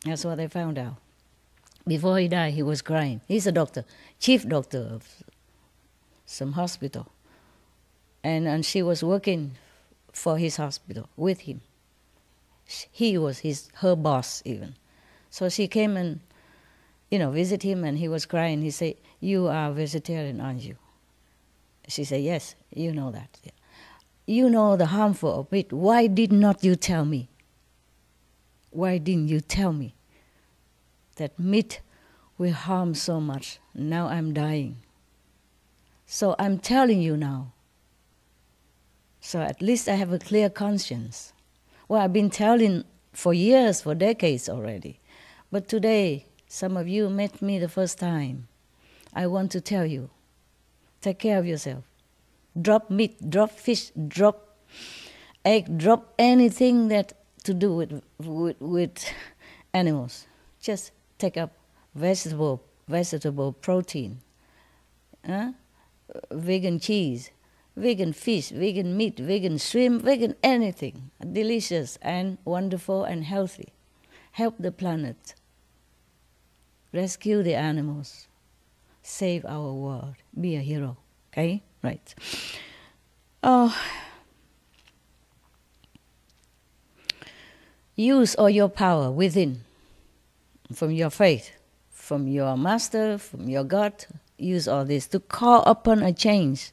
A: That's what I found out. Before he died, he was crying. He's a doctor, chief doctor of some hospital. And she was working for his hospital with him. He was her boss even. So she came and, visit him, and he was crying. He said, "You are vegetarian, aren't you?" She said, "Yes, you know that. Yeah. You know the harmful of meat. Why did not you tell me? Why didn't you tell me that meat will harm so much? Now I'm dying. So I'm telling you now. So at least I have a clear conscience." Well, I've been telling for years, for decades already. But today, some of you met me the first time. I want to tell you, take care of yourself. Drop meat, drop fish, drop egg, drop anything that to do with animals. Just take up vegetable protein, vegan cheese, vegan fish, vegan meat, vegan shrimp, vegan anything. Delicious and wonderful and healthy. Help the planet. Rescue the animals. Save our world. Be a hero. Okay? Right. Oh. use all your power within, from your faith, from your master, from your God. Use all this to call upon a change.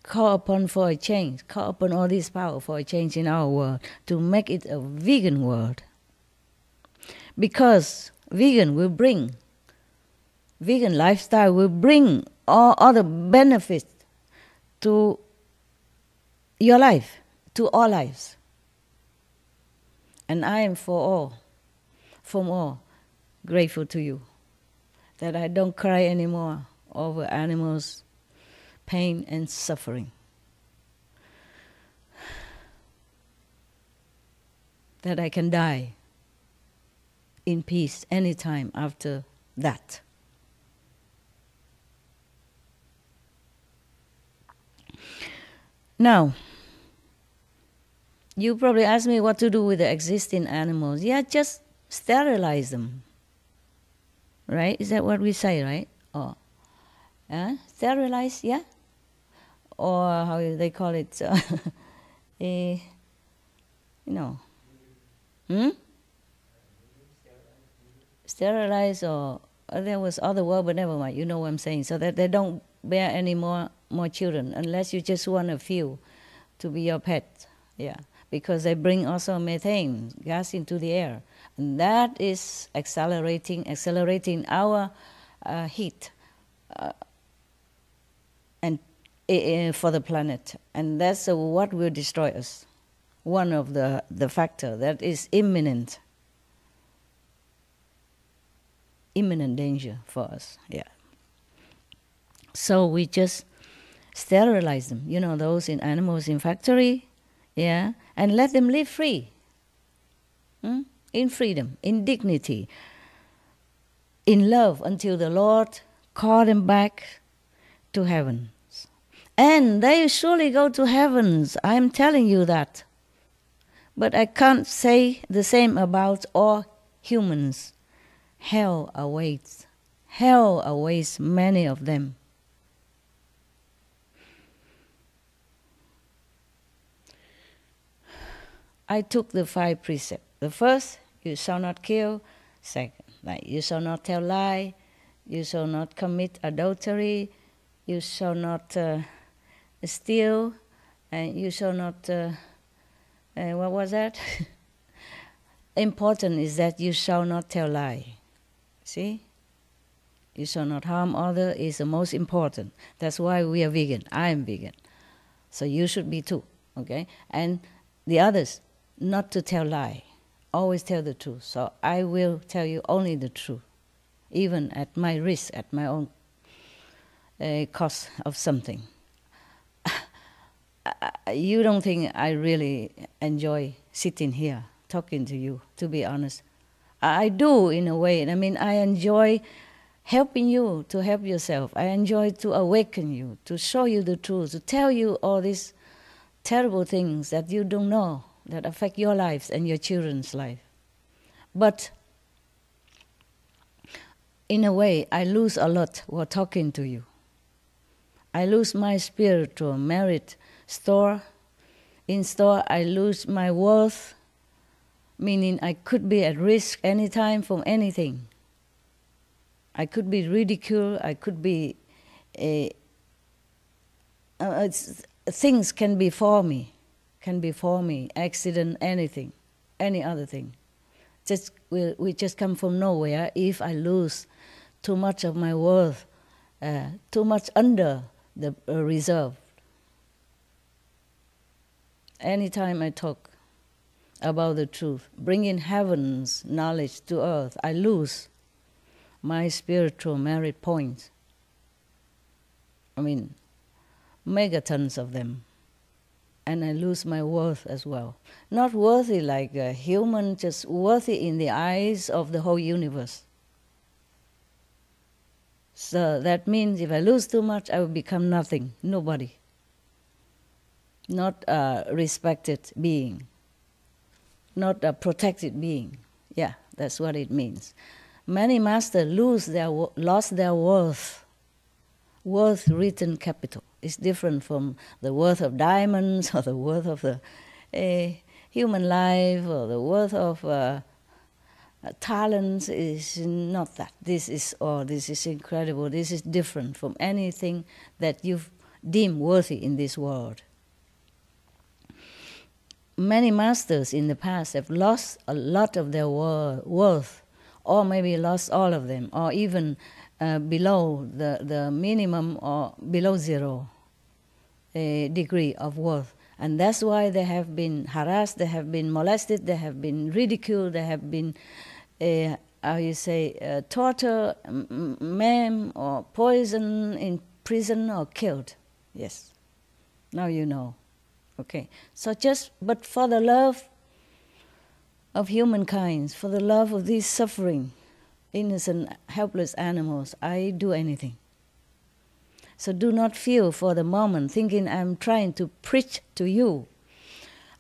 A: Call upon for a change. Call upon all this power for a change in our world, to make it a vegan world. Because vegan lifestyle will bring all other benefits to your life, to all lives. And I am from all, grateful to you that I don't cry anymore over animals' pain and suffering. That I can die in peace anytime after that. Now, you probably ask me what to do with the existing animals. Yeah, just sterilize them. Right? Is that what we say, right? Or sterilize, yeah? Or how they call it, sterilize, or there was other word, but never mind, you know what I'm saying. So that they don't bear any more children, unless you just want a few to be your pet, yeah. Because they bring also methane gas into the air. And that is accelerating our heat and for the planet. And that's what will destroy us. One of the factor that is imminent danger for us, yeah. So we just sterilize them, those in animals in factory, yeah, and let them live free. In freedom, in dignity, in love, until the Lord call them back to heavens. And they surely go to heavens, I'm telling you that. But I can't say the same about all humans. Hell awaits many of them. I took the 5 precepts. The first, you shall not kill. Second, you shall not tell lie. You shall not commit adultery. You shall not steal. And you shall not, what was that? Important is that you shall not tell lie. See? You shall not harm others is the most important. That's why we are vegan. I am vegan. So you should be too, okay? And the others, not to tell lie. Always tell the truth. So I will tell you only the truth, even at my risk, at my own cost of something. You don't think I really enjoy sitting here talking to you, to be honest. I do in a way. I mean, I enjoy helping you to help yourself. I enjoy to awaken you, to show you the truth, to tell you all these terrible things that you don't know, that affect your lives and your children's life. But in a way, I lose a lot while talking to you. I lose my spiritual merit store. In store, I lose my worth, meaning I could be at risk anytime from anything. I could be ridiculed, I could be... things can befall me. Accident, anything, any other thing. We just come from nowhere if I lose too much of my worth, too much under the reserve. Anytime I talk about the truth, bringing heaven's knowledge to earth, I lose my spiritual merit points. I mean, megatons of them. And I lose my worth as well. Not worthy like a human, just worthy in the eyes of the whole universe. So that means if I lose too much, I will become nothing, nobody. Not a respected being. Not a protected being. Yeah, that's what it means. Many masters lost their worth. Worth written capital. It's different from the worth of diamonds or the worth of the... human life or the worth of talents is not that. This is incredible, this is different from anything that you've deemed worthy in this world. Many masters in the past have lost a lot of their worth, or maybe lost all of them, or even below the minimum or below zero degree of worth. And that's why they have been harassed, they have been molested, they have been ridiculed, they have been, tortured, maimed, or poisoned, in prison, or killed. Yes, now you know. Okay, so but for the love of humankind, for the love of these suffering, innocent, helpless animals, I do anything. So do not feel for the moment thinking I'm trying to preach to you.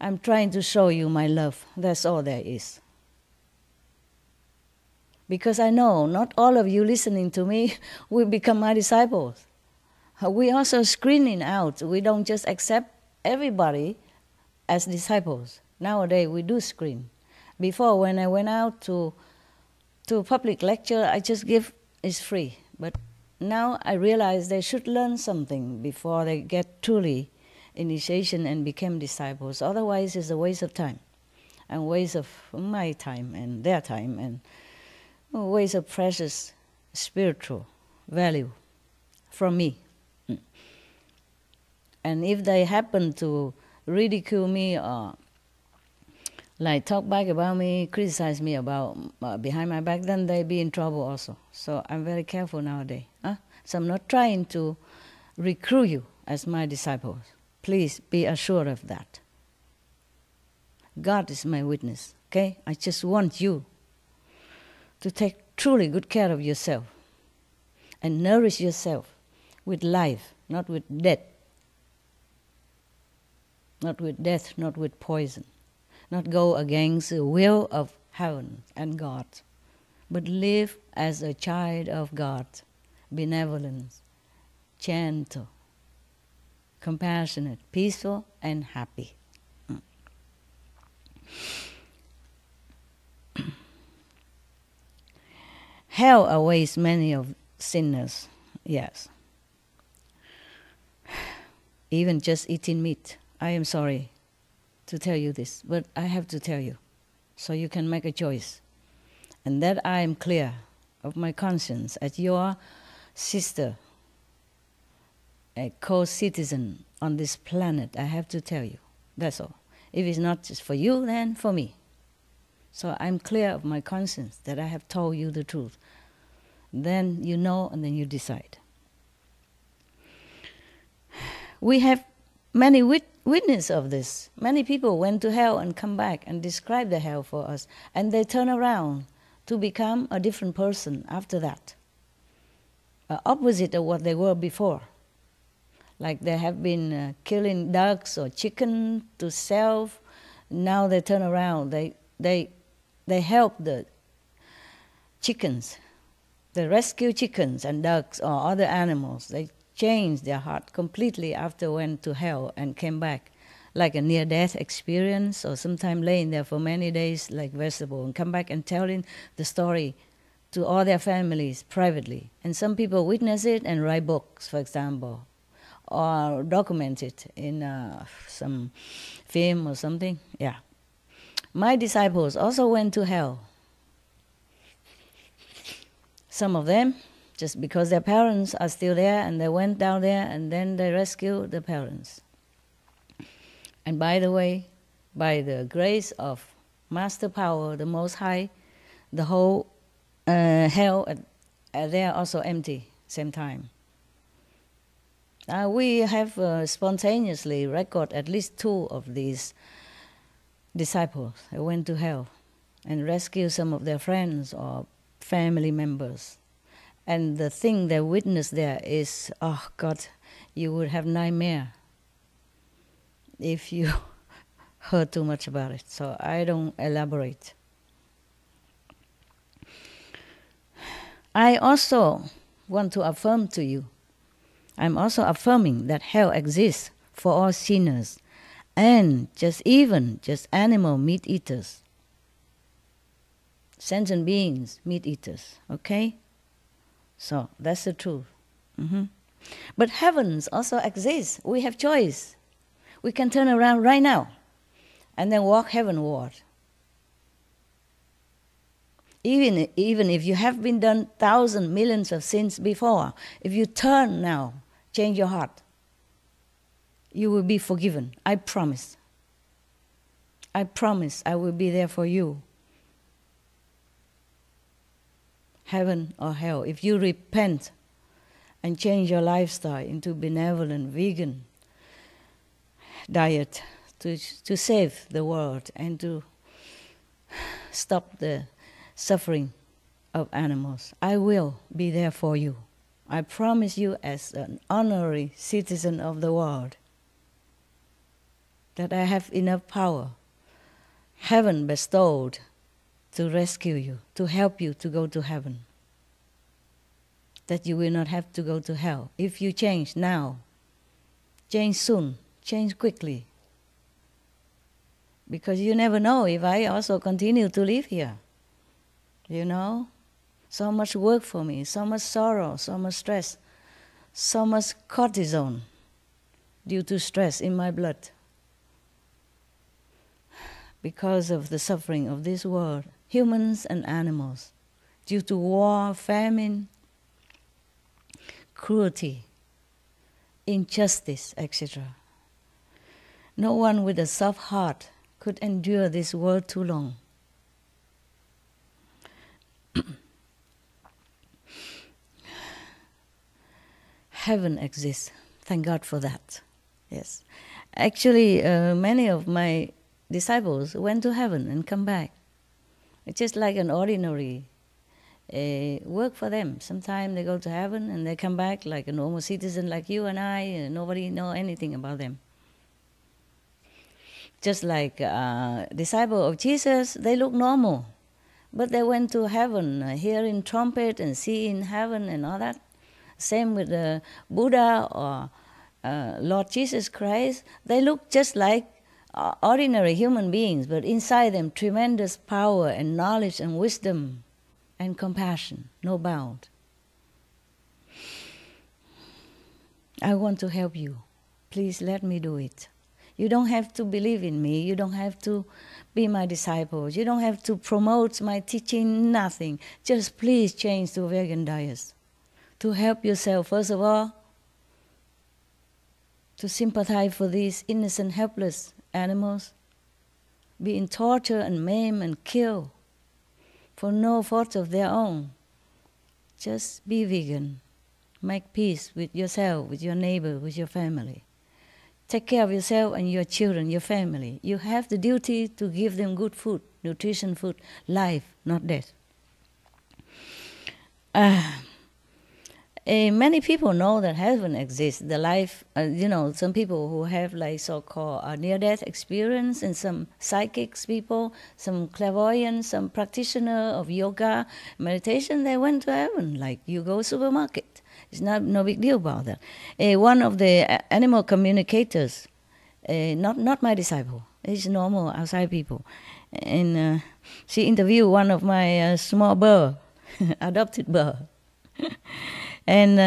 A: I'm trying to show you my love. That's all there is. Because I know not all of you listening to me will become my disciples. We also screening out. We don't just accept everybody as disciples. Nowadays we do screen. Before, when I went out to public lecture, I just give, it's free. But now I realize they should learn something before they get truly initiation and become disciples. Otherwise it's a waste of time, and waste of my time and their time, and a waste of precious spiritual value from me. And if they happen to ridicule me or like talk back about me, criticize me about behind my back, then they be in trouble also. So I'm very careful nowadays. So I'm not trying to recruit you as my disciples. Please be assured of that. God is my witness, okay? I just want you to take truly good care of yourself and nourish yourself with life, not with death. Not with death, not with poison. Not go against the will of heaven and God, but live as a child of God, benevolent, gentle, compassionate, peaceful, and happy. Hell awaits many of sinners, yes. Even just eating meat. I am sorry to tell you this, but I have to tell you, so you can make a choice. And that I am clear of my conscience as your sister, a co-citizen on this planet. I have to tell you, that's all. If it's not just for you, then for me. So I'm clear of my conscience that I have told you the truth. Then you know, and then you decide. We have many witness of this. Many people went to hell and come back and describe the hell for us. And they turn around to become a different person after that. Opposite of what they were before. Like they have been killing ducks or chicken to sell. Now they turn around. They help the chickens. They rescue chickens and ducks or other animals. They changed their heart completely after went to hell and came back, like a near-death experience, or sometime laying there for many days like vegetable, and come back and telling the story to all their families privately. And some people witness it and write books, for example, or document it in some film or something. Yeah. My disciples also went to hell. Some of them, just because their parents are still there, and they went down there and then they rescued the parents. And by the way, by the grace of Master Power, the Most High, the whole hell, they are also empty same time. We have spontaneously recorded at least 2 of these disciples who went to hell and rescued some of their friends or family members. And the thing they witnessed there is, oh God, you would have nightmare if you heard too much about it. So I don't elaborate. I also want to affirm to you, I'm also affirming that hell exists for all sinners and just animal meat eaters, sentient beings, meat eaters, okay? So that's the truth. But heavens also exist. We have choice. We can turn around right now and then walk heavenward. Even if you have been done thousands, millions of sins before, if you turn now, change your heart, you will be forgiven. I promise. I promise I will be there for you. Heaven or hell. If you repent and change your lifestyle into benevolent, vegan diet to save the world and to stop the suffering of animals, I will be there for you. I promise you as an honorary citizen of the world that I have enough power, heaven bestowed, to rescue you, to help you to go to heaven, that you will not have to go to hell. If you change now, change soon, change quickly, because you never know if I also continue to live here. You know? So much work for me, so much sorrow, so much stress, so much cortisone due to stress in my blood because of the suffering of this world, humans and animals, due to war, famine, cruelty, injustice, etc. No one with a soft heart could endure this world too long. Heaven exists. Thank God for that. Yes. Actually, many of my disciples went to heaven and come back. It's just like an ordinary work for them. Sometimes they go to heaven and they come back like a normal citizen like you and I, and nobody know anything about them. Just like disciple of Jesus, they look normal. But they went to heaven, hearing trumpet and seeing heaven and all that. Same with the Buddha or Lord Jesus Christ. They look just like ordinary human beings, but inside them tremendous power and knowledge and wisdom and compassion, no bound. I want to help you. Please let me do it. You don't have to believe in me. You don't have to be my disciples. You don't have to promote my teaching, nothing. Just please change to vegan diet. To help yourself, first of all, to sympathize for these innocent, helpless animals being tortured and maimed and killed for no fault of their own. Just be vegan. Make peace with yourself, with your neighbor, with your family. Take care of yourself and your children, your family. You have the duty to give them good food, nutrition food, life, not death. Many people know that heaven exists. The life, some people who have like so-called near-death experience, and some psychics people, some clairvoyants, some practitioner of yoga, meditation, they went to heaven. Like you go supermarket, it's no big deal about that. One of the animal communicators, not my disciple, it's normal outside people, and she interviewed one of my small bird, adopted bird. And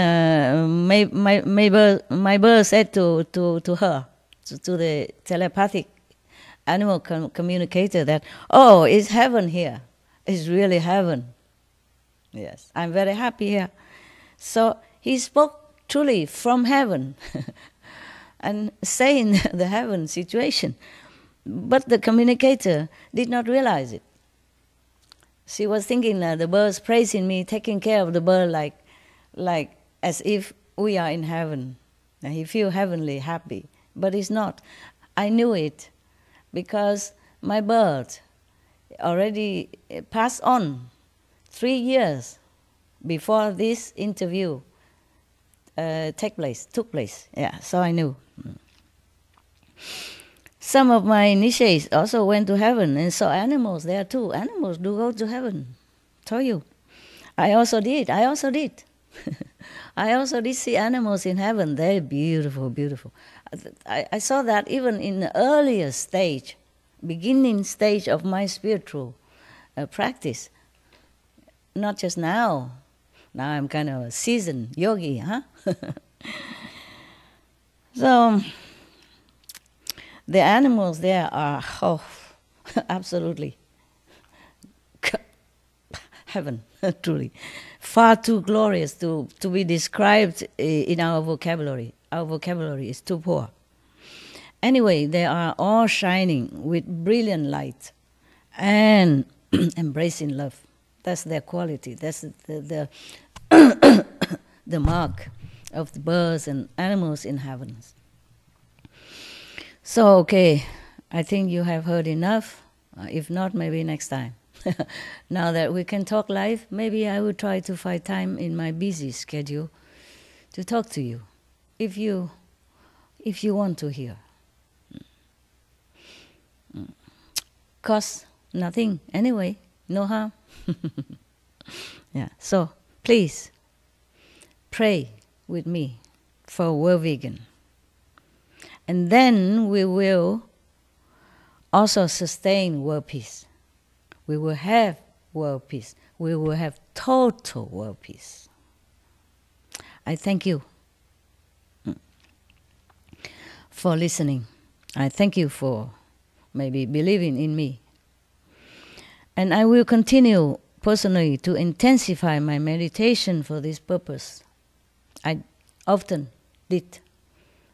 A: my bird said to her, to the telepathic animal communicator, that, oh, it's heaven here. It's really heaven. Yes, I'm very happy here. So he spoke truly from heaven and saying the heaven situation. But the communicator did not realize it. She was thinking that the bird's praising me, taking care of the bird like as if we are in heaven. And he feel heavenly happy, but it's not. I knew it because my bird already passed on 3 years before this interview took place. Yeah, so I knew. Some of my initiates also went to heaven and saw animals there too. Animals do go to heaven. Told you. I also did. I also did see animals in heaven. They're beautiful, beautiful. I saw that even in the earlier stage, beginning stage of my spiritual practice. Not just now. Now I'm kind of a seasoned yogi, huh? So the animals there are, absolutely heaven, truly. Far too glorious to be described in our vocabulary. Our vocabulary is too poor. Anyway, they are all shining with brilliant light and embracing love. That's their quality. That's the the mark of the birds and animals in heavens. So, okay, I think you have heard enough. If not, maybe next time. Now that we can talk live, maybe I will try to find time in my busy schedule to talk to you, if you want to hear. Cost nothing anyway, no harm. Yeah. So please pray with me for world vegan, and then we will also sustain world peace. We will have world peace. We will have total world peace. I thank you for listening. I thank you for maybe believing in me. And I will continue personally to intensify my meditation for this purpose. I often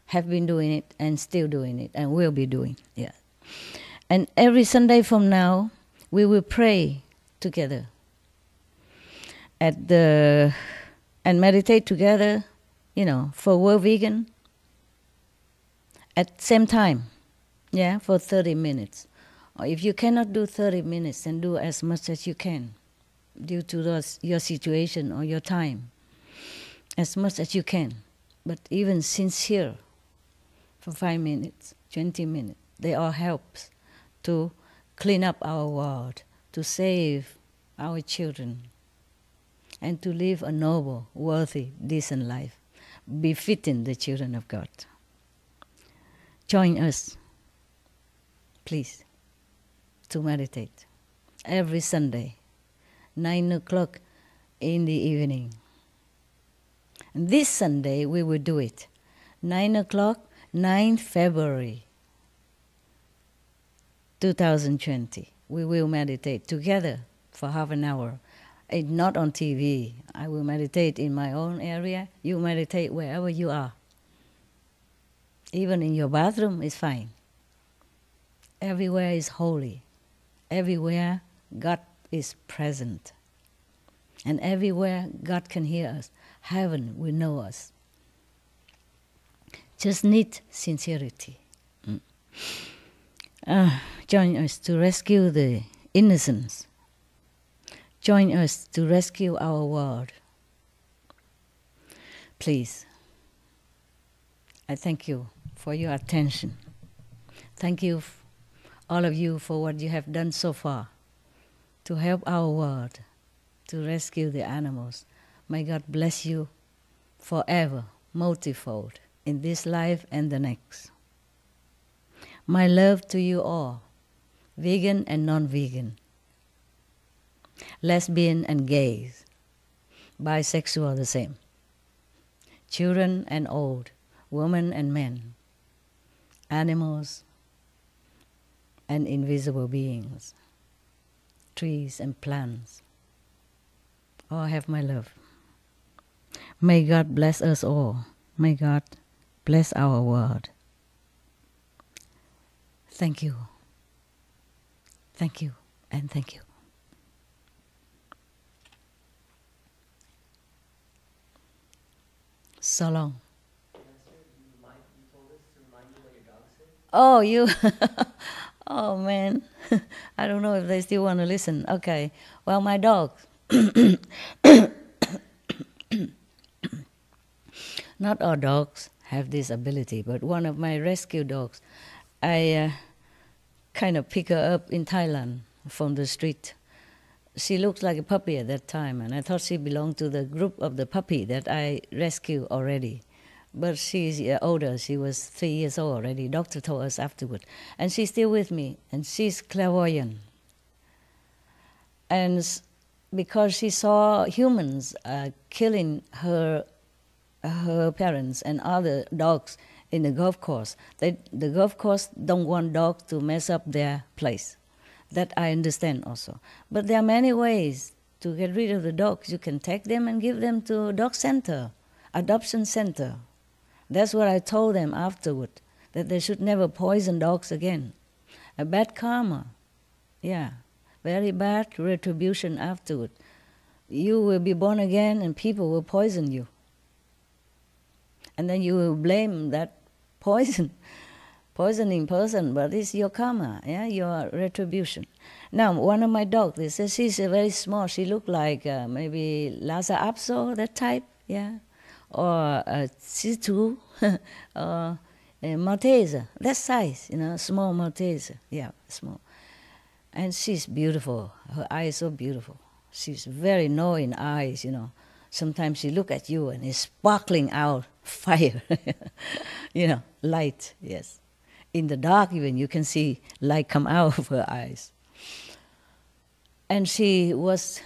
A: have been doing it and still doing it and will be doing it. Yeah. And every Sunday from now, we will pray together and meditate together, for world vegan at the same time, for 30 minutes. Or if you cannot do 30 minutes, then do as much as you can due to your situation or your time, as much as you can. But even sincere for 5 minutes, 20 minutes, they all helps to clean up our world, to save our children, and to live a noble, worthy, decent life, befitting the children of God. Join us, please, to meditate every Sunday, 9 o'clock in the evening. And this Sunday we will do it, 9 o'clock, 9th February 2020. We will meditate together for half an hour. It's not on TV. I will meditate in my own area. You meditate wherever you are. Even in your bathroom is fine. Everywhere is holy. Everywhere God is present. And everywhere God can hear us. Heaven will know us. Just need sincerity. Join us to rescue the innocents. Join us to rescue our world. Please, I thank you for your attention. Thank you, all of you, for what you have done so far to help our world, to rescue the animals. May God bless you forever, multifold, in this life and the next. My love to you all, vegan and non-vegan, lesbian and gays, bisexual the same, children and old, women and men, animals and invisible beings, trees and plants, all have my love. May God bless us all. May God bless our world. Thank you. Thank you and thank you. So long. Oh, you. Oh, man. I don't know if they still want to listen. Okay. Well, my dog. Not all dogs have this ability, but one of my rescue dogs, I kind of picked her up in Thailand from the street. She looked like a puppy at that time, and I thought she belonged to the group of the puppy that I rescued already. but she's older. She was 3 years old already. Doctor told us afterward. And she's still with me, and she's clairvoyant. And because she saw humans killing her parents and other dogs in the golf course. The golf course don't want dogs to mess up their place. That I understand also. But there are many ways to get rid of the dogs. You can take them and give them to a dog center, adoption center. That's what I told them afterward, that they should never poison dogs again. A bad karma, yeah, very bad retribution afterward. You will be born again and people will poison you. And then you will blame that poisoning person, but it's your karma, yeah, your retribution. Now, one of my dogs, they say she's very small. She looked like maybe Lhasa Apso, that type, yeah, or Shih Tzu, or Maltese, that size, small Maltese, yeah, small. And she's beautiful. Her eyes so beautiful. She's very knowing eyes, Sometimes she look at you and it's sparkling out fire, light, yes. In the dark even, you can see light come out of her eyes. And she was,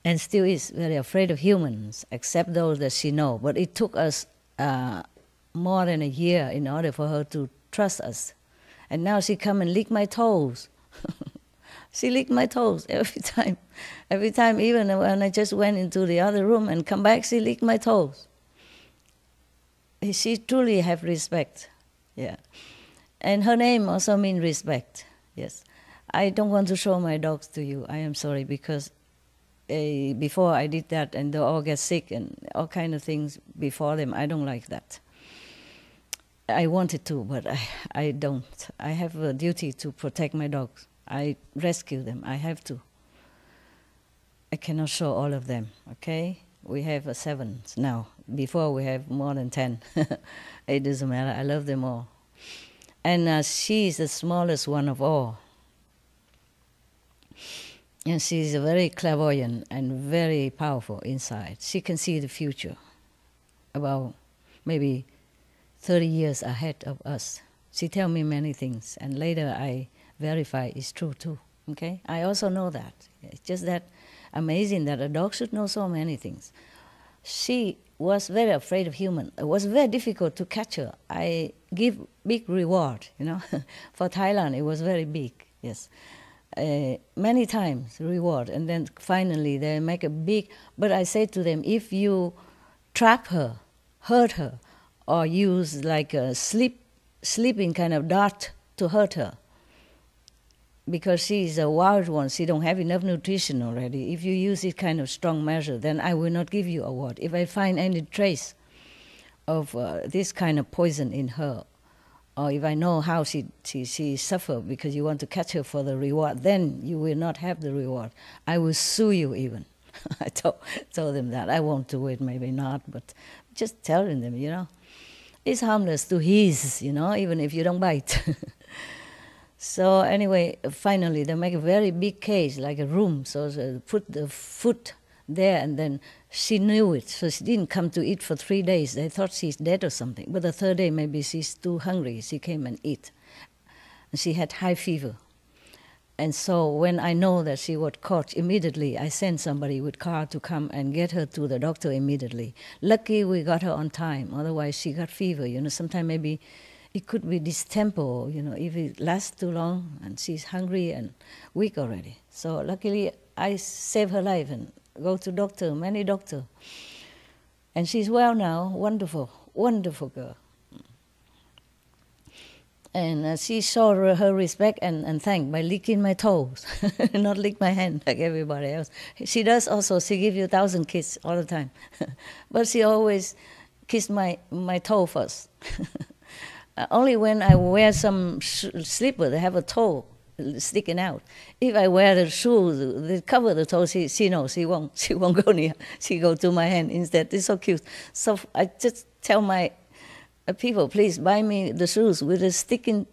A: and still is, very afraid of humans, except those that she knows. But it took us more than a year in order for her to trust us. And now she come and lick my toes. She licked my toes every time. Every time, even when I just went into the other room and come back, she licked my toes. She truly have respect, yeah. And her name also means respect, yes. I don't want to show my dogs to you. I am sorry, because before I did that and they all get sick and all kind of things before them, I don't like that. I wanted to, but I don't. I have a duty to protect my dogs. I rescue them. I have to. I cannot show all of them, okay? We have 7 now. Before we have more than 10. It doesn't matter. I love them all. And she is the smallest one of all. And she's very clairvoyant and very powerful inside. She can see the future, about maybe 30 years ahead of us. She tells me many things, and later I verify it's true too, okay? I also know that. It's just that amazing that a dog should know so many things. She was very afraid of humans. It was very difficult to catch her. I give big reward, For Thailand, it was very big, yes. Many times reward, and then finally they make a big, but I say to them, if you trap her, hurt her, or use like a sleeping kind of dart to hurt her, because she's a wild one, she don't have enough nutrition already. If you use this kind of strong measure, then I will not give you a award. If I find any trace of this kind of poison in her, or if I know how she suffered because you want to catch her for the reward, then you will not have the reward. I will sue you even. I told them that. I won't do it, maybe not, but just telling them, It's harmless to his, even if you don't bite. So anyway, finally they make a very big cage, like a room. So they put the food there, and then she knew it. So she didn't come to eat for 3 days. They thought she's dead or something. But the 3rd day, maybe she's too hungry. She came and ate. And she had high fever. And so when I know that she was caught, immediately I sent somebody with car to come and get her to the doctor immediately. Lucky we got her on time. Otherwise she got fever. Sometimes maybe it could be distemper, if it lasts too long and she's hungry and weak already. So luckily I saved her life and go to many doctors. And she's well now, wonderful, wonderful girl. And she showed her respect and thank by licking my toes, not lick my hand like everybody else. She does also, she gives you 1,000 kisses all the time. But she always kissed my toe first. Only when I wear some slipper, they have a toe sticking out. If I wear the shoes that cover the toe, she knows she won't go near. She go to my hand instead. It's so cute. So I just tell my people, please buy me the shoes with the sticking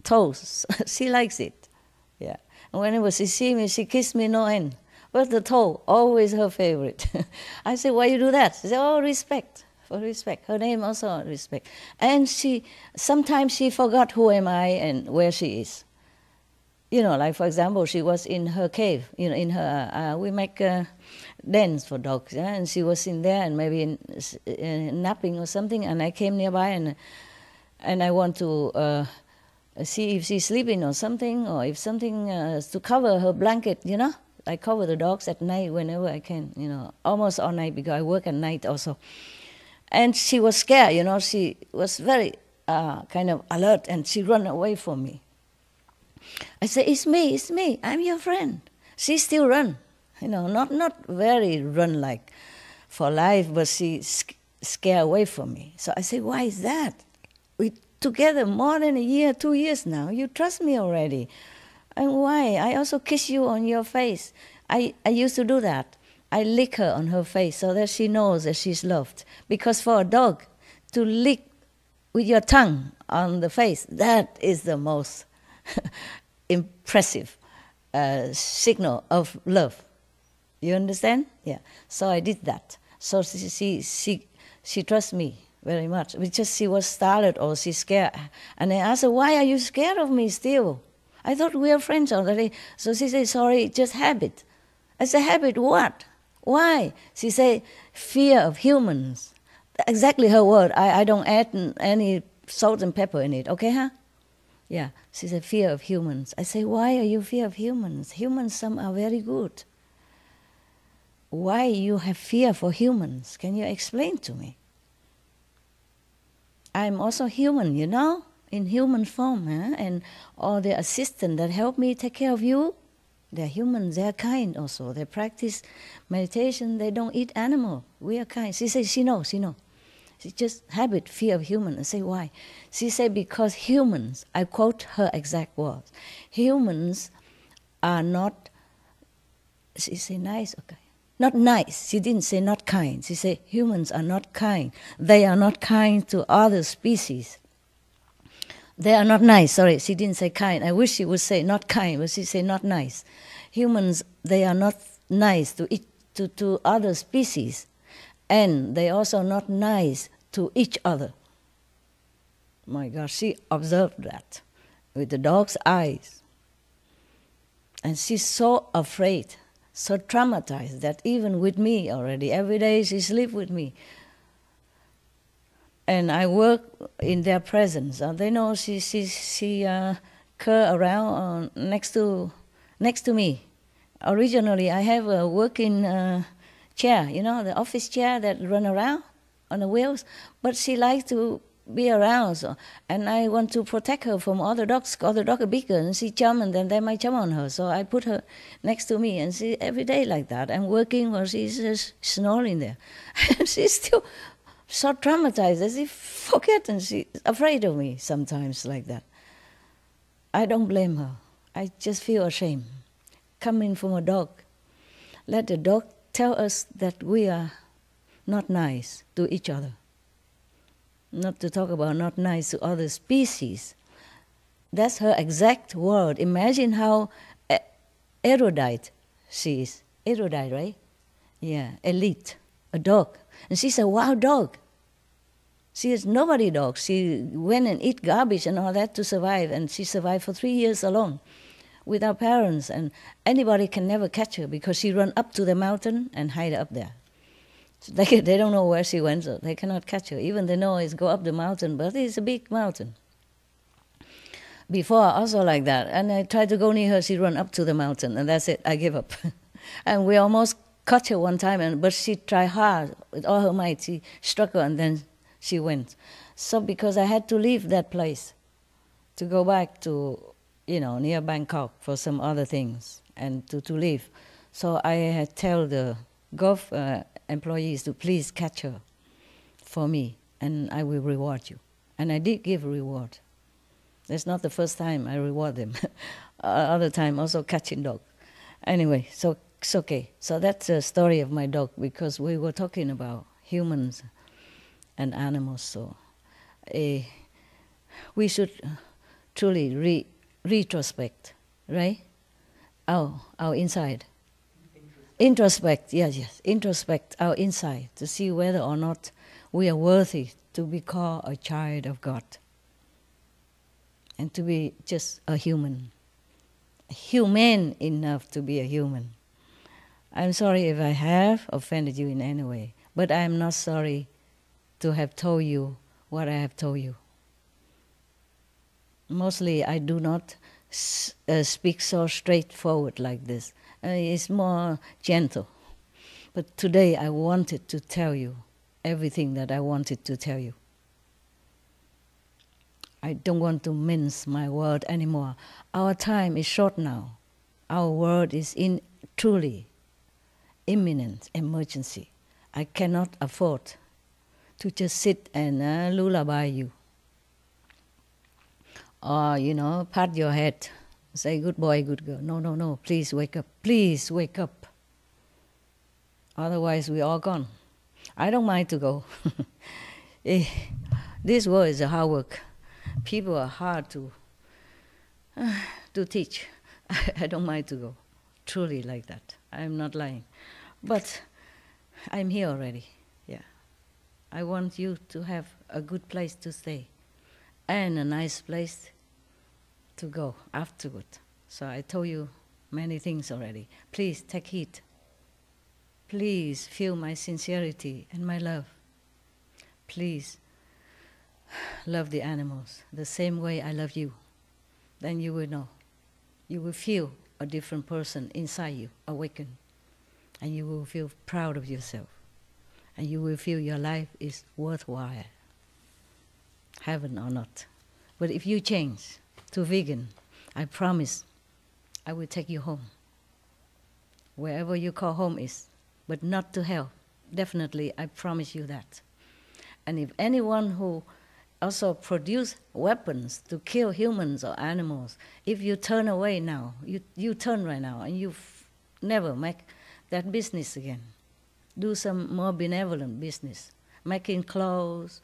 A: toes. She likes it. Yeah. And whenever she see me, she kiss me no end. But the toe, always her favorite. I say, why you do that? She say, oh, respect for respect. Her name also respect. And sometimes she forgot who am I and where she is. Like for example, she was in her cave, in her, we make dens for dogs, yeah? And she was in there and maybe napping or something, and I came nearby and I want to see if she's sleeping or something, or if something to cover her blanket, I cover the dogs at night whenever I can, almost all night because I work at night also. And she was scared, she was very kind of alert, and she ran away from me. I said, it's me, I'm your friend. She still run, not very run like for life, but she scared away from me. So I said, why is that? We together more than a year, 2 years now. You trust me already. And why? I also kiss you on your face. I used to do that. I lick her on her face so that she knows that she's loved. Because for a dog, to lick with your tongue on the face, that is the most impressive signal of love. You understand? Yeah. So I did that. So she trusts me very much. Because she was startled or she's scared. And I asked her, why are you scared of me still? I thought we were friends already. So she said, sorry, just habit. I said, habit what? Why? She said, fear of humans. Exactly her word. I don't add any salt and pepper in it. Okay, huh? Yeah, she said, fear of humans. I say, why are you fear of humans? Humans, some are very good. Why you have fear for humans? Can you explain to me? I'm also human, in human form, and all the assistants that help me take care of you, they're humans, they're kind also. They practice meditation, they don't eat animal. We are kind. She says, she knows. She just habit, fear of human. I say, why? She said, because humans, I quote her exact words, humans are not, she said nice, okay. Not nice, she didn't say not kind. She said, humans are not kind. They are not kind to other species. They are not nice, sorry, she didn't say kind. I wish she would say not kind, but she said not nice. Humans, they are not nice to other species. And they also not nice to each other. My God, she observed that with the dog's eyes. And she's so afraid, so traumatized that even with me already, every day she sleeps with me. And I work in their presence. They know she curl around next to me. Originally, I have a working chair, the office chair that run around on the wheels, but she likes to be around, and I want to protect her from other dogs. Other dogs are bigger, and she jump, and then they might jump on her. So I put her next to me, and she every day like that. I'm working while she's just snoring there. She's still so traumatized that she forget, and she's afraid of me sometimes like that. I don't blame her. I just feel ashamed. Coming from a dog. Let the dog tell us that we are not nice to each other. Not to talk about not nice to other species. That's her exact word. Imagine how erudite she is. Erudite, right? Yeah, elite, a dog. And she's a wild dog. She is nobody dog. She went and eat garbage and all that to survive, and she survived for 3 years alone with our parents, and anybody can never catch her because she run up to the mountain and hide up there. So they don't know where she went, so they cannot catch her. Even they know it's go up the mountain, but it's a big mountain. Before, also like that, and I tried to go near her, she run up to the mountain, and that's it, I give up. And we almost caught her one time, but she tried hard with all her might. She struck her, and then she went. So because I had to leave that place to go back to, near Bangkok for some other things and to leave. So I had tell the golf employees to please catch her for me, and I will reward you. And I did give a reward. That's not the first time I reward them. Other time also catching dog. Anyway, so it's okay. So that's the story of my dog, because we were talking about humans and animals. So we should truly retrospect, right? Our inside. Introspect, yes. Introspect our inside to see whether or not we are worthy to be called a child of God and to be just a human, humane enough to be a human. I'm sorry if I have offended you in any way, but I am not sorry to have told you what I have told you. Mostly I do not speak so straightforward like this. It's more gentle. But today I wanted to tell you everything that I wanted to tell you. I don't want to mince my word anymore. Our time is short now. Our world is in truly imminent emergency. I cannot afford to just sit and lullaby you. Or, pat your head, say good boy, good girl. No, no, no, please wake up. Please wake up. Otherwise we're all gone. I don't mind to go. This world is a hard work. People are hard to teach. I don't mind to go. Truly like that. I'm not lying. But I'm here already. Yeah. I want you to have a good place to stay and a nice place to go afterward. So I told you many things already. Please take heed. Please feel my sincerity and my love. Please love the animals the same way I love you. Then you will know. You will feel a different person inside you awaken. And you will feel proud of yourself. And you will feel your life is worthwhile. Heaven or not. But if you change to vegan, I promise I will take you home. Wherever you call home is. But not to hell. Definitely, I promise you that. And if anyone who also produce weapons to kill humans or animals, if you turn away now, you turn right now, and you never make that business again. Do some more benevolent business, making clothes,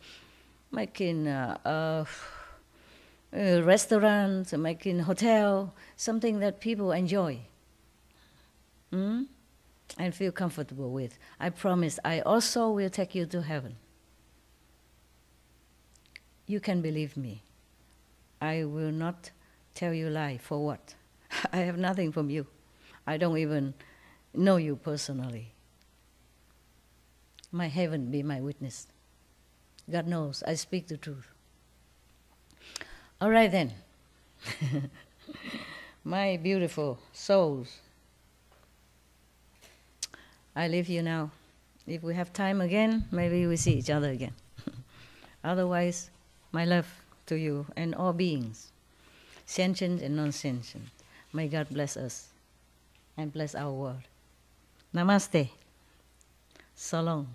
A: making restaurants, making hotel, something that people enjoy. And feel comfortable with. I promise I also will take you to heaven. You can believe me. I will not tell you lie. For what? I have nothing from you. I don't even know you personally. My heaven be my witness. God knows I speak the truth. All right then. My beautiful souls. I leave you now. If we have time again, maybe we see each other again. Otherwise, my love to you and all beings, sentient and non-sentient. May God bless us and bless our world. Namaste. So long.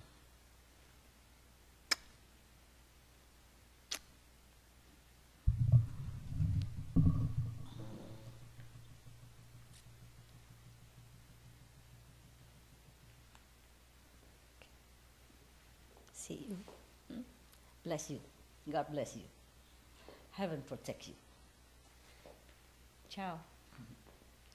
A: See you. Bless you. God bless you. Heaven protect you. Ciao.